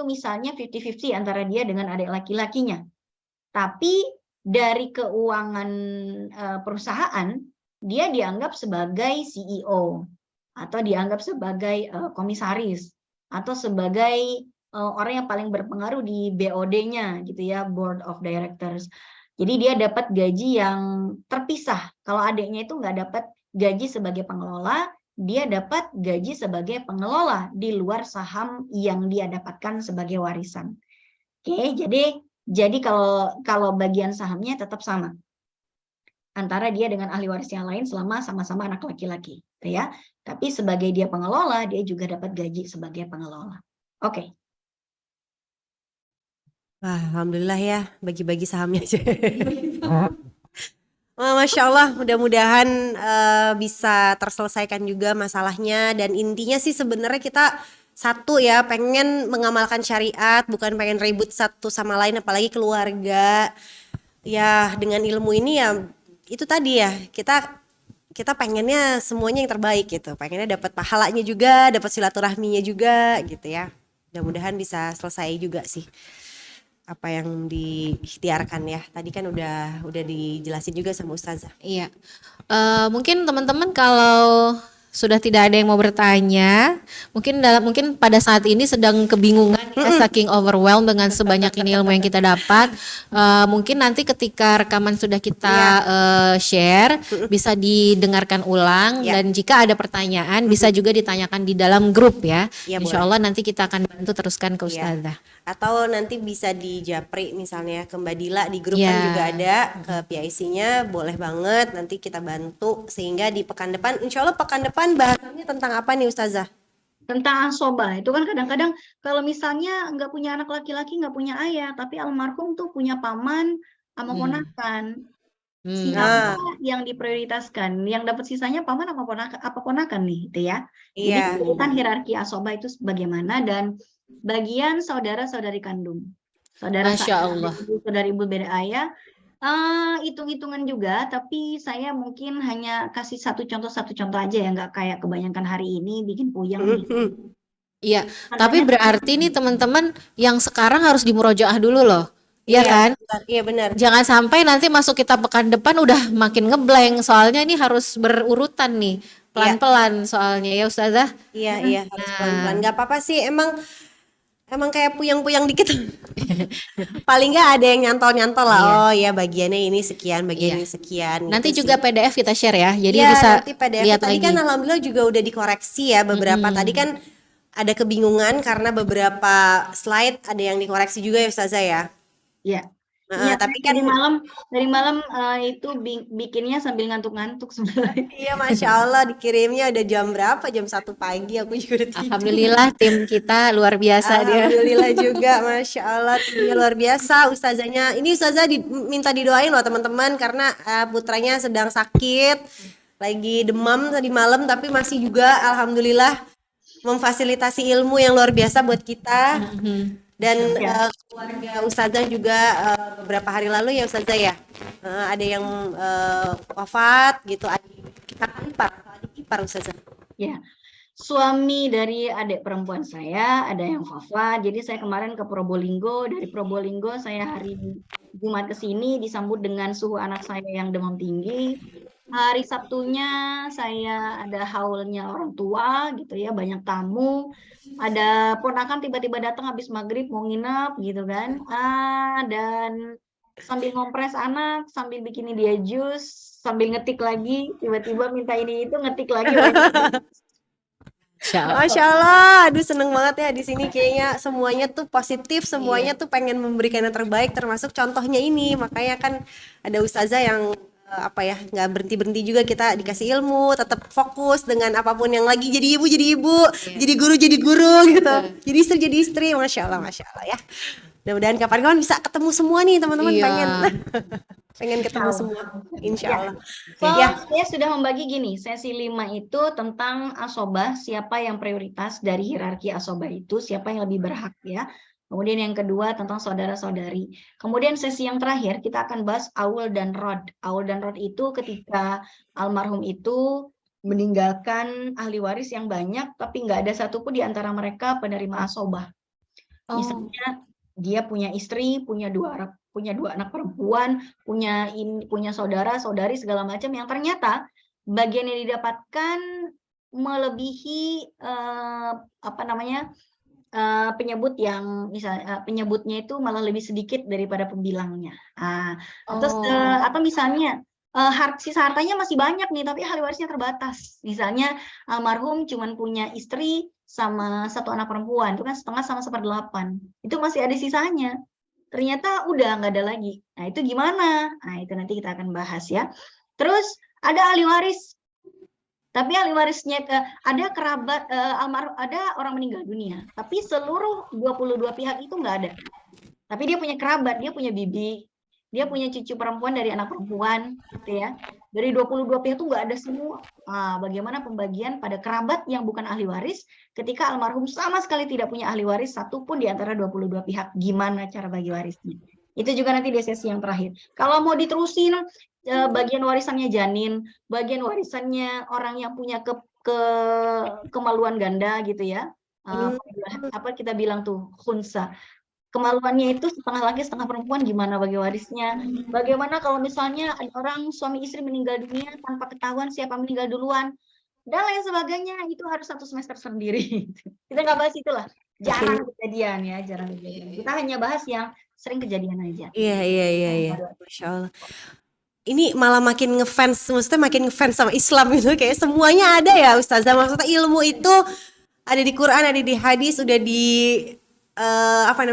misalnya 50-50 antara dia dengan adik laki-lakinya. Tapi dari keuangan perusahaan, dia dianggap sebagai CEO atau dianggap sebagai komisaris atau sebagai orang yang paling berpengaruh di BOD-nya gitu ya, Board of Directors. Jadi dia dapat gaji yang terpisah. Kalau adiknya itu nggak dapat gaji sebagai pengelola, dia dapat gaji sebagai pengelola di luar saham yang dia dapatkan sebagai warisan. Oke, jadi kalau bagian sahamnya tetap sama antara dia dengan ahli waris yang lain selama sama-sama anak laki-laki, ya. Tapi sebagai dia pengelola, dia juga dapat gaji sebagai pengelola. Oke. Wah, alhamdulillah ya, bagi-bagi sahamnya aja. Wah, Masya Allah, mudah-mudahan bisa terselesaikan juga masalahnya. Dan intinya sih sebenarnya kita satu ya, pengen mengamalkan syariat, bukan pengen ribut satu sama lain, apalagi keluarga. Ya dengan ilmu ini ya, itu tadi ya, kita pengennya semuanya yang terbaik gitu. Pengennya dapat pahalanya juga, dapat silaturahminya juga gitu ya. Mudah-mudahan bisa selesai juga sih apa yang diikhtiarkan ya. Tadi kan udah dijelasin juga sama Ustazah. Iya. Mungkin teman-teman kalau sudah tidak ada yang mau bertanya, mungkin pada saat ini sedang kebingungan ya, saking overwhelmed dengan sebanyak ini ilmu yang kita dapat. Mungkin nanti ketika rekaman sudah kita share bisa didengarkan ulang, dan jika ada pertanyaan bisa juga ditanyakan di dalam grup ya. Insya Allah nanti kita akan bantu teruskan ke Ustazah. Atau nanti bisa di Japri misalnya ke Mbak Dila di grup kan juga ada, ke PIC-nya boleh banget, nanti kita bantu sehingga di pekan depan, insya Allah pekan depan bahasannya tentang apa nih Ustazah? Tentang asobah, itu kan kadang-kadang kalau misalnya nggak punya anak laki-laki, nggak punya ayah, tapi almarhum tuh punya paman sama ponakan. Nah, Siapa yang diprioritaskan? Yang dapat sisanya paman apa ponakan nih, gitu ya. Jadi iya. urutan hierarki asoba itu bagaimana dan bagian saudara-saudari kandung. Saudara Masya saya, Allah. saudara ibu beda ayah, hitung-hitungan juga, tapi saya mungkin hanya kasih satu contoh aja ya, nggak kayak kebanyakan hari ini bikin puyeng nih. Iya, tapi berarti nih teman-teman yang sekarang harus dimurojaah dulu loh. Iya kan? benar. Iya benar. Jangan sampai nanti masuk kita pekan depan udah makin ngeblank. Soalnya ini harus berurutan nih. Pelan-pelan soalnya ya Ustazah. Iya, harus pelan-pelan. Gak apa-apa sih, emang kayak puyeng-puyeng dikit. Paling nggak ada yang nyantol-nyantol lah. Iya. Oh ya bagiannya ini sekian, bagian Iya. ini sekian. Nanti gitu juga sih. PDF kita share ya. Jadi Iya, bisa nanti PDF lihat tadi lagi. kan alhamdulillah juga udah dikoreksi ya beberapa. Tadi kan ada kebingungan karena beberapa slide ada yang dikoreksi juga ya Ustazah ya. Iya. Nah, Iya, tapi kan dari malam itu bikinnya sambil ngantuk-ngantuk sebenarnya. iya Masya Allah dikirimnya udah jam berapa? Jam 1 pagi aku juga udah tidur. Alhamdulillah tim kita luar biasa dia. Alhamdulillah juga, Masya Allah timnya luar biasa. Ustazahnya, ini Ustazah minta didoain loh teman-teman karena putranya sedang sakit, lagi demam tadi malam, tapi masih juga Alhamdulillah memfasilitasi ilmu yang luar biasa buat kita. Dan keluarga Ustazah juga beberapa hari lalu ya Ustazah ya, ada yang wafat gitu, adik ipar Ustazah. Ya, suami dari adik perempuan saya ada yang wafat. Jadi saya kemarin ke Probolinggo, dari Probolinggo saya hari Jumat ke sini disambut dengan suhu anak saya yang demam tinggi. Hari Sabtunya saya ada haulnya orang tua gitu ya, banyak tamu. Ada ponakan tiba-tiba datang habis maghrib mau nginep gitu kan. Dan sambil ngompres anak, sambil bikinin dia jus, sambil ngetik lagi, tiba-tiba minta ini itu ngetik lagi. Insya Allah. Masya Allah, aduh seneng banget ya di sini kayaknya semuanya tuh positif, semuanya tuh pengen memberikan yang terbaik, termasuk contohnya ini. Makanya kan ada ustazah yang nggak berhenti juga, kita dikasih ilmu, tetap fokus dengan apapun yang lagi, jadi ibu, jadi guru gitu, jadi istri, Masya Allah ya. Mudah-mudahan kapan-kapan bisa ketemu semua nih teman-teman, pengen ketemu semua, insya Allah. Saya sudah membagi gini, sesi 5 itu tentang asobah, siapa yang prioritas dari hierarki asobah itu, siapa yang lebih berhak ya. Kemudian yang kedua tentang saudara-saudari. Kemudian sesi yang terakhir kita akan bahas aul dan rod. Aul dan rod itu ketika almarhum itu meninggalkan ahli waris yang banyak, tapi nggak ada satupun di antara mereka penerima asobah. Misalnya dia punya istri, punya dua anak perempuan, punya saudara-saudari segala macam yang ternyata bagian yang didapatkan melebihi penyebut yang misalnya penyebutnya itu malah lebih sedikit daripada pembilangnya. Terus atau misalnya sisa hartanya masih banyak nih, tapi ahli warisnya terbatas. Misalnya almarhum cuma punya istri sama satu anak perempuan, itu kan setengah sama 1/8. Itu masih ada sisanya. Ternyata udah nggak ada lagi. Nah itu gimana? Nah itu nanti kita akan bahas ya. Terus ada ahli waris. Tapi ahli warisnya ada kerabat almarhum, ada orang meninggal dunia, tapi seluruh 22 pihak itu nggak ada. Tapi dia punya kerabat, dia punya bibi, dia punya cucu perempuan dari anak perempuan, gitu ya. Dari 22 pihak itu nggak ada semua. Bagaimana pembagian pada kerabat yang bukan ahli waris ketika almarhum sama sekali tidak punya ahli waris satupun di antara 22 pihak? Gimana cara bagi warisnya? Itu juga nanti di sesi yang terakhir. Kalau mau diterusin bagian warisannya janin, bagian warisannya orang yang punya kemaluan ganda gitu ya. Apa kita bilang tuh khunsa. Kemaluannya itu setengah laki setengah perempuan, gimana bagi warisnya? Bagaimana kalau misalnya orang suami istri meninggal dunia tanpa ketahuan siapa meninggal duluan dan lain sebagainya, itu harus satu semester sendiri. Kita nggak bahas itulah. Jarang kejadian ya, jarang kejadian. Kita hanya bahas yang sering kejadian aja. Iya. Masya Allah. Ini malah makin ngefans, maksudnya makin ngefans sama Islam itu, kayak semuanya ada ya Ustazah. Maksudnya ilmu itu ada di Quran, ada di hadis, udah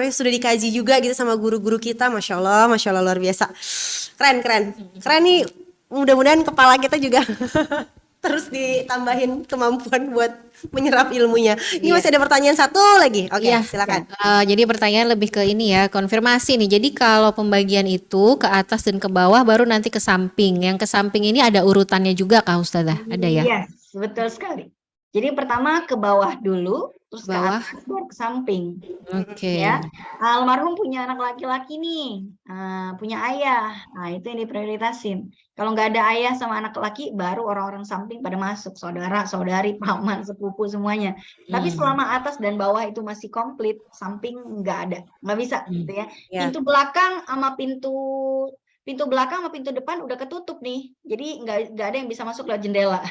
sudah dikaji juga gitu sama guru-guru kita. Masya Allah luar biasa. Keren nih, mudah-mudahan kepala kita juga terus ditambahin kemampuan buat menyerap ilmunya. Ini Iya. masih ada pertanyaan satu lagi. Oke, Iya. silakan. Jadi pertanyaan lebih ke ini ya, konfirmasi nih. Jadi kalau pembagian itu ke atas dan ke bawah baru nanti ke samping. Yang ke samping ini ada urutannya juga Kak Ustazah? Ada ya? Yes, betul sekali. Jadi pertama ke bawah dulu, terus ke Bawah. atas, baru ke samping. Oke. Ya, almarhum punya anak laki-laki nih, punya ayah. Nah, itu yang diprioritasin. Kalau nggak ada ayah sama anak laki, baru orang-orang samping pada masuk, saudara, saudari, paman, sepupu semuanya. Tapi selama atas dan bawah itu masih komplit, samping nggak ada, nggak bisa, gitu ya. Ya. Pintu belakang sama pintu belakang sama pintu depan udah ketutup nih, jadi nggak ada yang bisa masuk lewat jendela.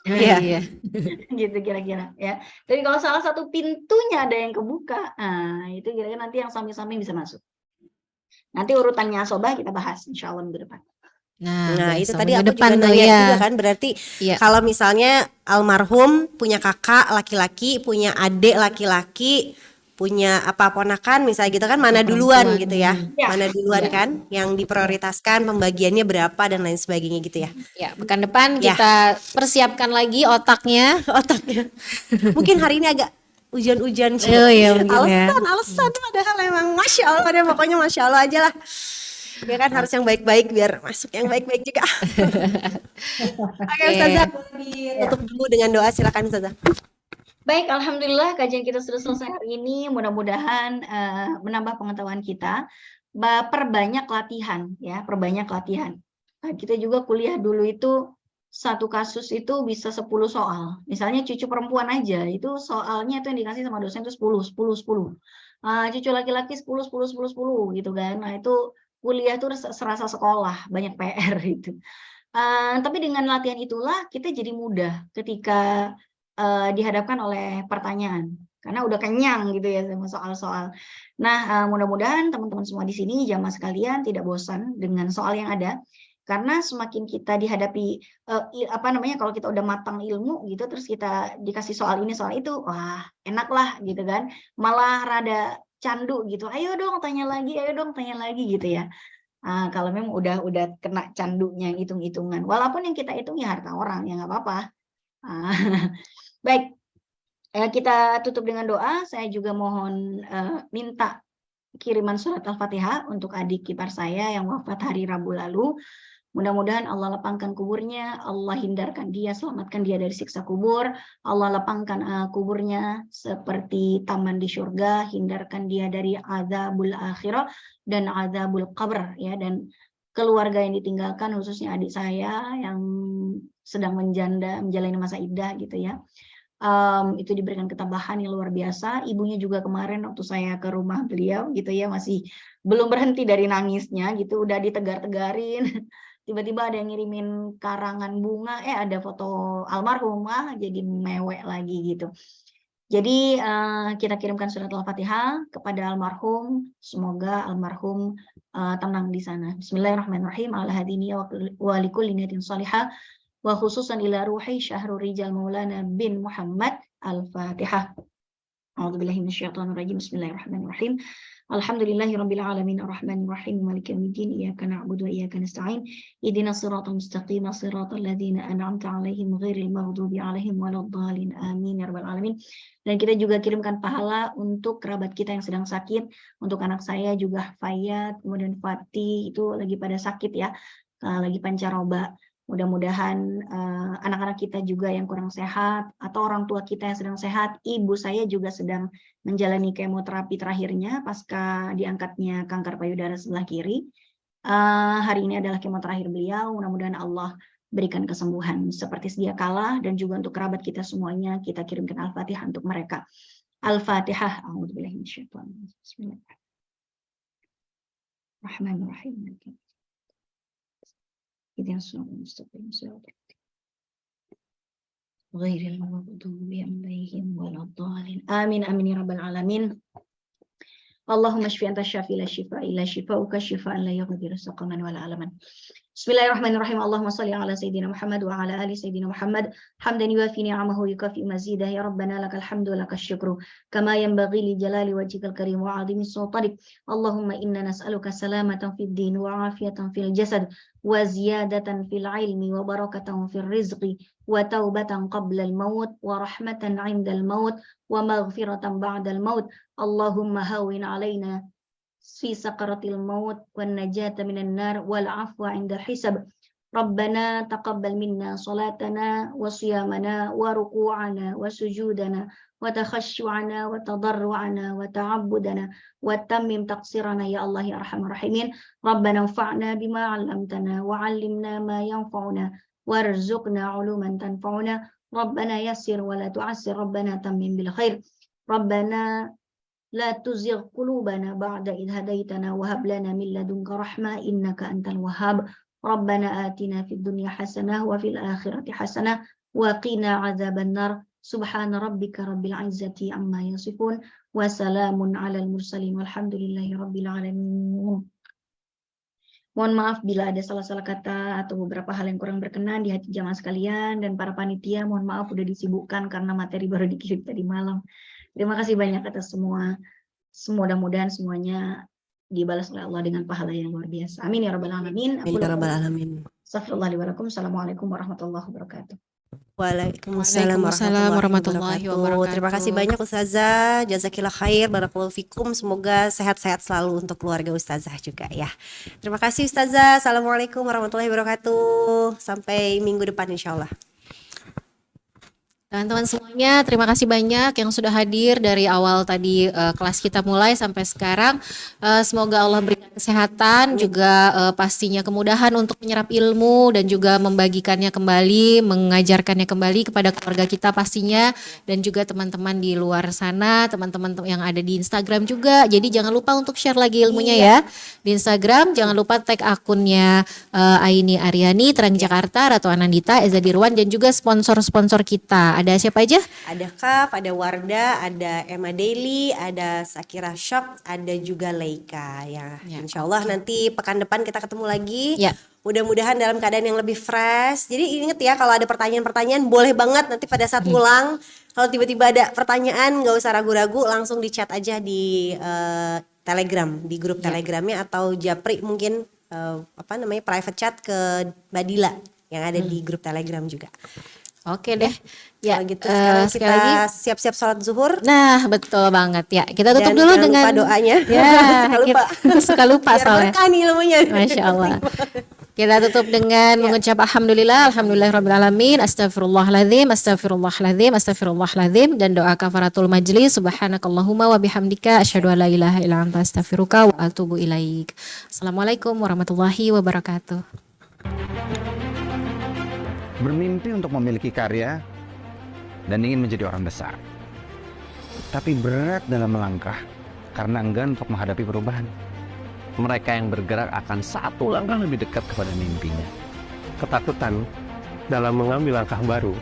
Iya. Gitu kira-kira ya. Tapi kalau salah satu pintunya ada yang kebuka, itu kira-kira nanti yang samping-samping bisa masuk. Nanti urutannya asobah kita bahas insya Allah minggu depan. Nah, itu sampai tadi ke aku depan juga tuh nanya ya. juga kan, berarti Iya. kalau misalnya almarhum punya kakak laki-laki, punya adik laki-laki, punya apa ponakan misalnya gitu kan, mana duluan Perempuan. gitu ya? Ya. Mana duluan kan yang diprioritaskan, pembagiannya berapa dan lain sebagainya gitu ya. Ya, pekan depan Ya. kita persiapkan lagi otaknya. Otaknya. Mungkin hari ini agak hujan-hujan sih. Oh iya, mungkin ya. Alasan padahal emang Masya Allah deh, pokoknya Masya Allah aja lah. Ya kan harus yang baik-baik biar masuk yang baik-baik juga. Oke Ustazah, boleh ditutup dulu dengan doa, silakan Ustazah. Baik, alhamdulillah kajian kita sudah selesai hari ini. Mudah-mudahan menambah pengetahuan kita. Perbanyak latihan ya, perbanyak latihan. Nah, kita juga kuliah dulu itu satu kasus itu bisa 10 soal. Misalnya cucu perempuan aja itu soalnya itu yang dikasih sama dosen itu 10. Cucu laki-laki 10 gitu kan. Nah, itu kuliah tuh serasa sekolah, banyak PR itu. Tapi dengan latihan itulah kita jadi mudah ketika dihadapkan oleh pertanyaan, karena udah kenyang gitu ya sama soal-soal. Nah, mudah-mudahan teman-teman semua di sini, jamaah sekalian, tidak bosan dengan soal yang ada, karena semakin kita dihadapi kalau kita udah matang ilmu gitu, terus kita dikasih soal ini soal itu, wah enak lah gitu kan, malah rada candu gitu, ayo dong tanya lagi gitu ya. Kalau memang udah kena candunya hitung-hitungan, walaupun yang kita hitung ya harta orang, ya nggak apa-apa. Baik, kita tutup dengan doa. Saya juga mohon minta kiriman surat Al-Fatihah untuk adik ipar saya yang wafat hari Rabu lalu. Mudah-mudahan Allah lapangkan kuburnya, Allah hindarkan dia, selamatkan dia dari siksa kubur, Allah lapangkan kuburnya seperti taman di surga, hindarkan dia dari azabul akhirah dan azabul qabr ya, dan keluarga yang ditinggalkan khususnya adik saya yang sedang menjalani masa iddah gitu ya. Itu diberikan ketabahan yang luar biasa. Ibunya juga kemarin waktu saya ke rumah beliau gitu ya, masih belum berhenti dari nangisnya gitu, udah ditegar-tegarin. Tiba-tiba ada yang ngirimin karangan bunga, ada foto almarhumah, jadi mewek lagi gitu. Jadi kita kirimkan surat Al-Fatihah kepada almarhum, semoga almarhum tenang di sana. Bismillahirrahmanirrahim. Ala hadiniya wa likulli niyatin salihah wa khususan ila ruhi syahrul rijal maulana bin Muhammad. Al-Fatihah. A'udzubillahi minasyaitonir rajim. Bismillahirrahmanirrahim. Alhamdulillahirabbil alamin arrahmanir rahim maliki yaumiddin iyyaka na'budu wa iyyaka nasta'in ihdinas siratal mustaqim siratal ladzina an'amta 'alaihim ghairil maghdubi 'alaihim waladdallin amin ya rabbal alamin. Dan kita juga kirimkan pahala untuk kerabat kita yang sedang sakit, untuk anak saya juga Fayat, kemudian Fatih itu lagi pada sakit ya, lagi pancaroba. Mudah-mudahan anak-anak kita juga yang kurang sehat atau orang tua kita yang sedang sehat. Ibu saya juga sedang menjalani kemoterapi terakhirnya pasca diangkatnya kanker payudara sebelah kiri. Hari ini adalah kemo terakhir beliau. Mudah-mudahan Allah berikan kesembuhan seperti sedia kala, dan juga untuk kerabat kita semuanya kita kirimkan Al-Fatihah untuk mereka. Al-Fatihah. A'udzubillahi minasyaitonir rajim. Bismillahirrahmanirrahim. Ihdinas siratal mustaqim ghairil maghdubi 'alaihim waladdallin. Amin amin ya rabbal alamin. Allahumma shfi anta syafi la shifa illa shifauka shifaan la yughadiru saqaman wala alaman. Bismillahirrahmanirrahim. Allahumma shalli ala sayyidina Muhammad wa ala ali sayyidina Muhammad hamdan yuwafi ni'amahu yukafi mazidah ya rabbana lakal hamdu wa lakal syukru kama yanbaghi li jalali wajhikal karim wa 'azimi sultanik. Allahumma inna nas'aluka salamatan fid din wa 'afiyatan fil jasad wa ziyadatan fil ilmi wa barakatan fil rizqi wa taubatan qabla al maut wa rahmatan 'inda al maut wa maghfiratan ba'da al maut. Allahumma hawwin 'alaina fi sakaratil maut wan najata minan nar wal afwa 'inda hisab. Rabbana taqabbal minna salatana wa siyamana wa ruku'ana wa sujudana wa takhashu'ana wa tadarru'ana wa ta'abbudana wa tammim taqsirana ya Allah ya arhamar rahimin. Rabbana anfa'na bima 'allamtana wa 'allimna ma yanfa'una warzuqna 'uluman tanfa'una. Rabbana yassir wa la tu'assir. Rabbana tammim bil khair. Rabbana la tuzigh qulubana ba'da idh hadaitana wa hab lana min ladunka rahmah innaka antal wahhab. Rabbana atina fid dunya hasanah wa fil akhirati hasanah wa qina adzaban nar. Subhana rabbika rabbil izzati amma yasifun wa salamun alal mursalin walhamdulillahi rabbil alamin. Mohon maaf bila ada salah-salah kata atau beberapa hal yang kurang berkenan di hati jamaah sekalian, dan para panitia mohon maaf udah disibukkan karena materi baru dikirim tadi malam. Terima kasih banyak atas semua. Mudah-mudahan semuanya dibalas oleh Allah dengan pahala yang luar biasa. Amin ya rabbal alamin. Amin ya rabbal alamin. Astagfirullahaladzim wa lakum. Assalamualaikum warahmatullahi wabarakatuh. Waalaikumsalam warahmatullahi wabarakatuh. Terima kasih banyak Ustazah, jazakillah khair, barakallahu fikum. Semoga sehat-sehat selalu untuk keluarga Ustazah juga ya. Terima kasih Ustazah. Assalamualaikum warahmatullahi wabarakatuh. Sampai minggu depan insyaallah. Teman-teman semuanya, terima kasih banyak yang sudah hadir dari awal tadi kelas kita mulai sampai sekarang. Semoga Allah berikan kesehatan, juga pastinya kemudahan untuk menyerap ilmu dan juga membagikannya kembali, mengajarkannya kembali kepada keluarga kita pastinya, dan juga teman-teman di luar sana, teman-teman yang ada di Instagram juga. Jadi jangan lupa untuk share lagi ilmunya ya di Instagram. Jangan lupa tag akunnya Aini Aryani, Terang Jakarta, Ratu Anandita, Eza Dirwan, dan juga sponsor-sponsor kita. Ada siapa aja? Ada Kaf, ada Wardah, ada Emma Daily, ada Sakira Shop, ada juga Leika ya. Insya Allah nanti pekan depan kita ketemu lagi. Ya. Mudah-mudahan dalam keadaan yang lebih fresh. Jadi inget ya, kalau ada pertanyaan-pertanyaan boleh banget nanti pada saat pulang. Kalau tiba-tiba ada pertanyaan nggak usah ragu-ragu, langsung di chat aja di Telegram, di grup Telegramnya, atau Japri mungkin private chat ke Badila yang ada di grup Telegram juga. Oke deh. Ya, kalau gitu sekali kita lagi siap-siap sholat zuhur. Nah, betul banget ya. Kita tutup Dan dulu jangan dengan lupa doanya. Ya, suka lupa. Suka lupa Biar soalnya. berkah nih ilmunya. Masya Allah. Kita tutup dengan mengucap alhamdulillahirabbil astagfirullahaladzim, astagfirullahaladzim, astagfirullahaladzim, dan doa kafaratul majlis. Subhanakallahumma wa bihamdika asyhadu an la ilaha illa anta astaghfiruka wa atubu ilaik. Assalamualaikum warahmatullahi wabarakatuh. Bermimpi untuk memiliki karya dan ingin menjadi orang besar, tapi berat dalam melangkah karena enggan untuk menghadapi perubahan. Mereka yang bergerak akan satu langkah lebih dekat kepada mimpinya. Ketakutan dalam mengambil langkah baru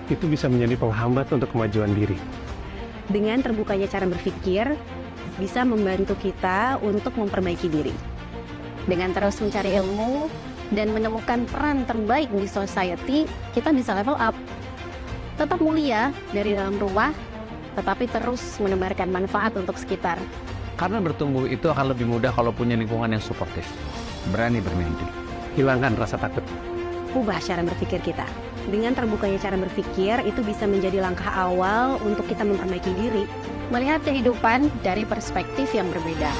itu bisa menjadi penghambat untuk kemajuan diri. Dengan terbukanya cara berpikir bisa membantu kita untuk memperbaiki diri. Dengan terus mencari ilmu dan menemukan peran terbaik di society, kita bisa level up. Tetap mulia dari dalam rumah, tetapi terus menebarkan manfaat untuk sekitar. Karena bertumbuh itu akan lebih mudah kalau punya lingkungan yang suportif. Berani bermimpi. Hilangkan rasa takut. Ubah cara berpikir kita. Dengan terbukanya cara berpikir, itu bisa menjadi langkah awal untuk kita memperbaiki diri. Melihat kehidupan dari perspektif yang berbeda.